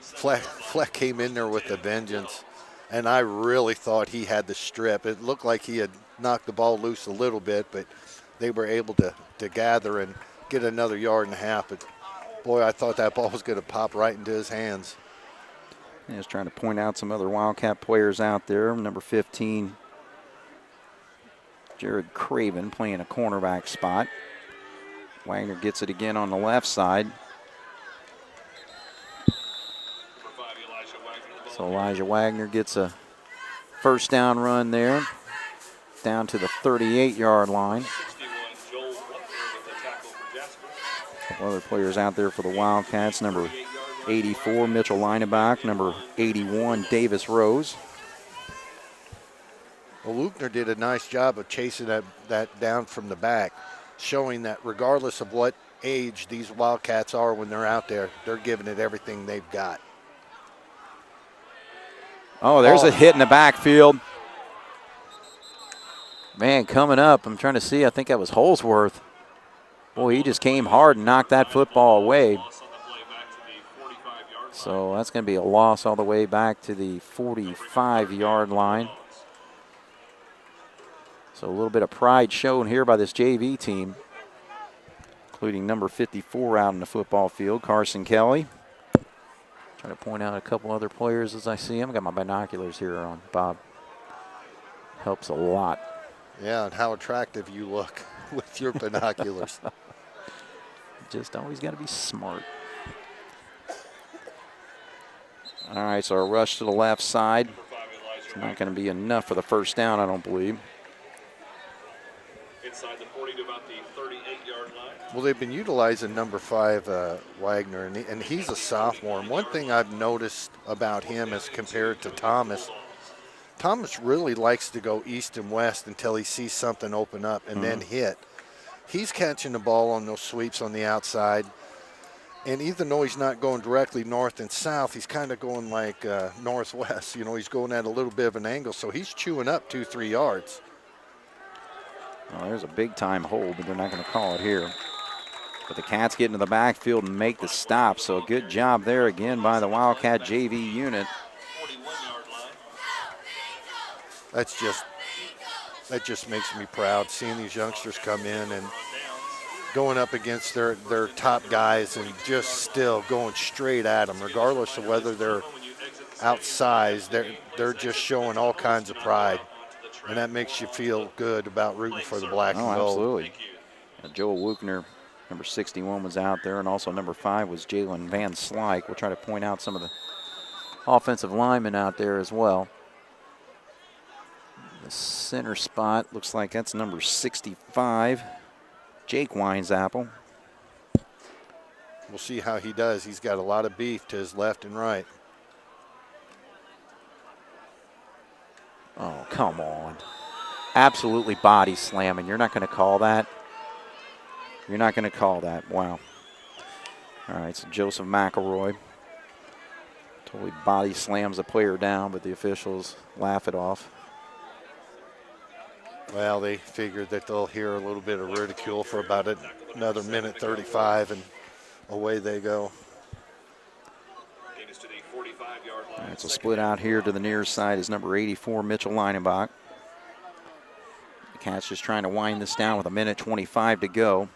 Fleck came in there with a vengeance, and I really thought he had the strip. It looked like he had knocked the ball loose a little bit, but they were able to gather and get another yard and a half. But, boy, I thought that ball was going to pop right into his hands.
Just trying to point out some other Wildcat players out there. Number 15, Jared Craven, playing a cornerback spot. Wagner gets it again on the left side. So Elijah Wagner gets a first down run there, down to the 38-yard line. A couple other players out there for the Wildcats. Number 84, Mitchell Linebach. Number 81, Davis Rose.
Well, Luckner did a nice job of chasing that down from the back, showing that regardless of what age these Wildcats are when they're out there, they're giving it everything they've got.
Oh, there's a hit in the backfield. Man, coming up, I'm trying to see, I think that was Holsworth. Boy, he just came hard and knocked that football away. So that's going to be a loss all the way back to the 45-yard line. So a little bit of pride shown here by this JV team, including number 54 out in the football field, Carson Kelly. Trying to point out a couple other players as I see them. I got my binoculars here on, Bob. Helps a lot.
Yeah, and how attractive you look with your binoculars.
Just always got to be smart. All right, so a rush to the left side. It's not going to be enough for the first down, I don't believe.
Inside the 40 to about the 38-yard line.
Well, they've been utilizing number 5, Wagner, and he's a sophomore. And one thing I've noticed about him as compared to Thomas really likes to go east and west until he sees something open up and then hit. He's catching the ball on those sweeps on the outside. And even though he's not going directly north and south, he's kind of going like northwest. You know, he's going at a little bit of an angle. So he's chewing up 2-3 yards.
Well, there's a big-time hold, but they're not going to call it here. But the Cats get into the backfield and make the stop. So a good job there again by the Wildcat JV unit.
41-yard line.
That just makes me proud, seeing these youngsters come in and going up against their top guys and just still going straight at them, regardless of whether they're outsized. They're just showing all kinds of pride, and that makes you feel good about rooting for the black and gold.
Absolutely. Joel Wuchner, number 61, was out there, and also number 5 was Jalen Van Slyke. We'll try to point out some of the offensive linemen out there as well. The center spot looks like that's number 65, Jake Winesapple.
We'll see how he does. He's got a lot of beef to his left and right.
Oh, come on. Absolutely body slamming. You're not going to call that? You're not going to call that. Wow. All right, so Joseph McElroy totally body slams a player down, but the officials laugh it off.
Well, they figured that they'll hear a little bit of ridicule for about another minute 35, and away they go.
All right, so split out here to the near side is number 84, Mitchell Linebach. The Cats just trying to wind this down with 1:25 to go.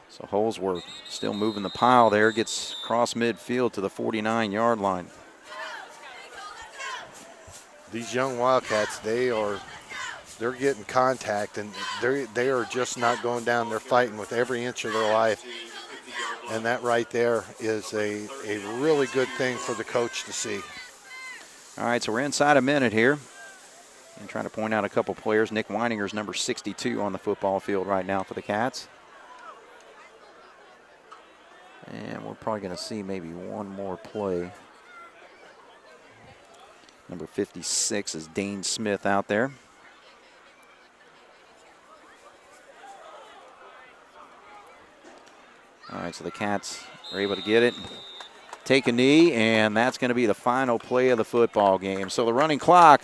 So Holsworth still moving the pile there, gets across midfield to the 49-yard line.
These young Wildcats, they're getting contact, and they are just not going down. They're fighting with every inch of their life. And that right there is a really good thing for the coach to see.
All right, so we're inside a minute here. And trying to point out a couple players. Nick Weininger's number 62 on the football field right now for the Cats. And we're probably going to see maybe one more play. Number 56 is Dane Smith out there. All right, so the Cats are able to get it, take a knee, and that's going to be the final play of the football game. So the running clock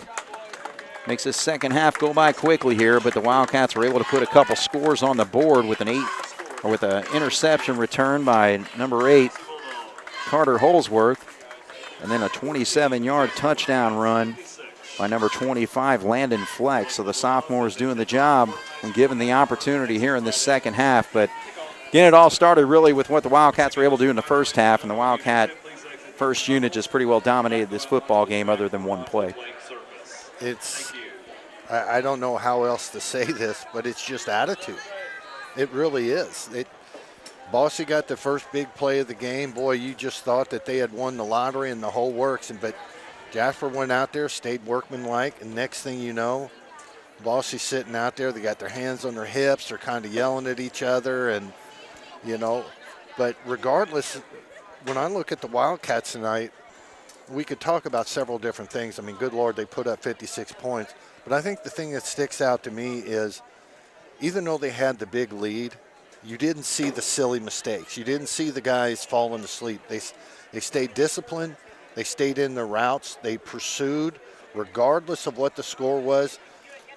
makes this second half go by quickly here, but the Wildcats were able to put a couple scores on the board with an interception return by number 8, Carter Holsworth, and then a 27-yard touchdown run by number 25, Landon Flex. So the sophomore is doing the job and given the opportunity here in the second half. But again, it all started really with what the Wildcats were able to do in the first half, and the Wildcat first unit just pretty well dominated this football game other than one play.
I don't know how else to say this, but it's just attitude. It really is. Bosse got the first big play of the game. Boy, you just thought that they had won the lottery and the whole works. But Jasper went out there, stayed workmanlike, and next thing you know, Bosse's sitting out there. They got their hands on their hips. They're kind of yelling at each other, and But regardless, when I look at the Wildcats tonight, we could talk about several different things. I mean, good Lord, they put up 56 points. But I think the thing that sticks out to me is even though they had the big lead, you didn't see the silly mistakes. You didn't see the guys falling asleep. They stayed disciplined. They stayed in their routes. They pursued regardless of what the score was.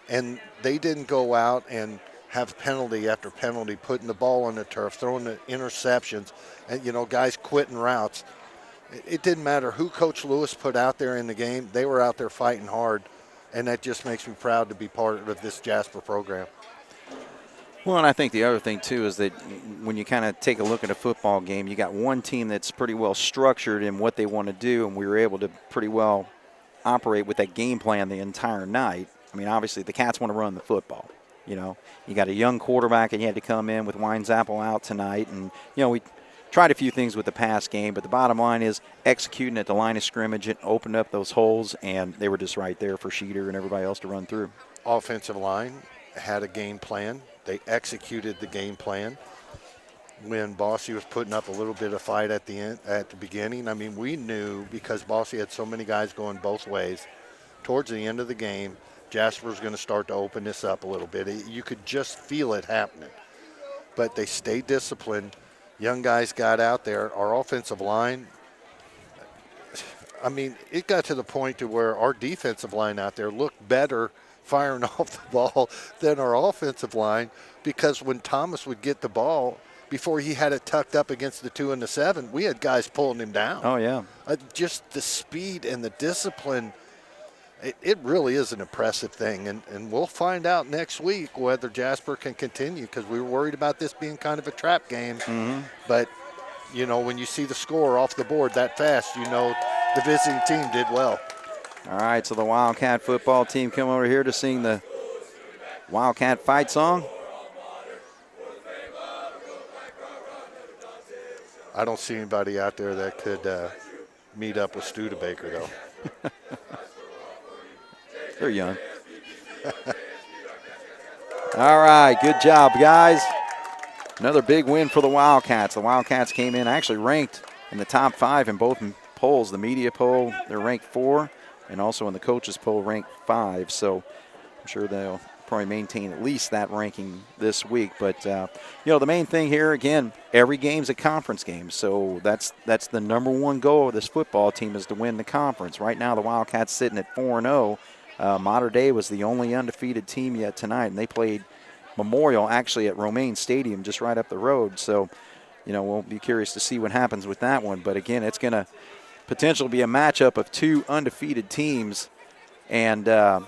And they didn't go out and have penalty after penalty, putting the ball on the turf, throwing the interceptions, and, guys quitting routes. It didn't matter who Coach Lewis put out there in the game. They were out there fighting hard, and that just makes me proud to be part of this Jasper program.
Well, and I think the other thing, too, is that when you kind of take a look at a football game, you got one team that's pretty well structured in what they want to do, and we were able to pretty well operate with that game plan the entire night. I mean, obviously, the Cats want to run the football. You got a young quarterback, and you had to come in with Weinzappel out tonight. And, we tried a few things with the pass game, but the bottom line is executing at the line of scrimmage. It opened up those holes, and they were just right there for Sheeter and everybody else to run through.
Offensive line had a game plan. They executed the game plan. When Bosse was putting up a little bit of fight at the beginning, I mean, we knew because Bosse had so many guys going both ways, towards the end of the game, Jasper's going to start to open this up a little bit. You could just feel it happening. But they stayed disciplined. Young guys got out there. Our offensive line, I mean, it got to the point to where our defensive line out there looked better firing off the ball than our offensive line, because when Thomas would get the ball, before he had it tucked up against the 2 and the 7, we had guys pulling him down.
Oh, yeah.
Just the speed and the discipline. It really is an impressive thing, and we'll find out next week whether Jasper can continue, because we were worried about this being kind of a trap game.
Mm-hmm.
But, when you see the score off the board that fast, the visiting team did well.
All right, so the Wildcat football team come over here to sing the Wildcat fight song.
I don't see anybody out there that could meet up with Studebaker, though.
They're young. All right, good job, guys. Another big win for the Wildcats. The Wildcats came in actually ranked in the top 5 in both polls. The media poll, they're ranked 4, and also in the coaches poll, ranked 5. So I'm sure they'll probably maintain at least that ranking this week. But, the main thing here, again, every game's a conference game. So that's the number one goal of this football team, is to win the conference. Right now the Wildcats sitting at 4-0. Mater Dei was the only undefeated team yet tonight, and they played Memorial actually at Romaine Stadium just right up the road. So, we'll be curious to see what happens with that one. But, again, it's going to potentially be a matchup of 2 undefeated teams. And, that's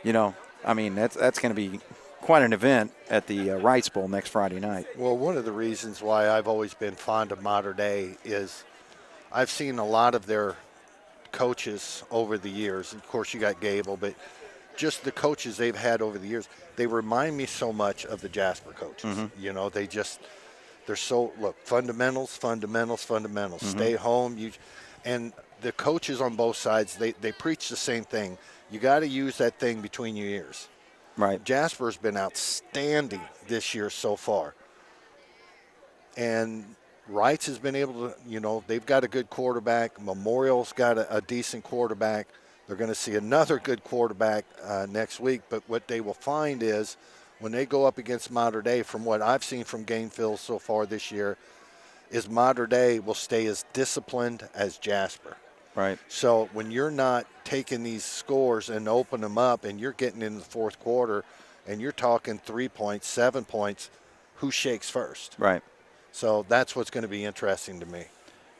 going to be quite an event at the Wrights Bowl next Friday night.
Well, one of the reasons why I've always been fond of Mater Dei is I've seen a lot of their coaches over the years. Of course, you got Gable, but just the coaches they've had over the years, they remind me so much of the Jasper coaches. Mm-hmm. They're so, fundamentals. Mm-hmm. Stay home. And the coaches on both sides, they preach the same thing. You got to use that thing between your ears.
Right.
Jasper's been outstanding this year so far. And Wrights has been able to, they've got a good quarterback. Memorial's got a decent quarterback. They're going to see another good quarterback next week. But what they will find is when they go up against Mater Dei, from what I've seen from Gainesville so far this year, is Mater Dei will stay as disciplined as Jasper.
Right.
So when you're not taking these scores and open them up and you're getting in the fourth quarter and you're talking 3 points, 7 points, who shakes first?
Right.
So that's what's going to be interesting to me.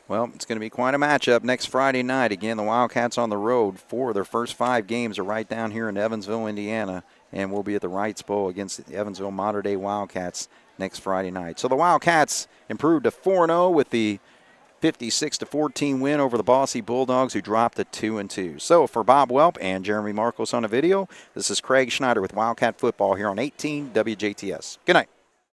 Well, it's going to be quite a matchup next Friday night. Again, the Wildcats on the road. 4 of their first 5 games are right down here in Evansville, Indiana, and we'll be at the Wrights Bowl against the Evansville Mater Dei Wildcats next Friday night. So the Wildcats improved to 4-0 with the 56-14 win over the Bosse Bulldogs, who dropped to 2-2. So for Bob Welp and Jeremy Marcos on the video, this is Craig Schneider with Wildcat Football here on 18 WJTS. Good night.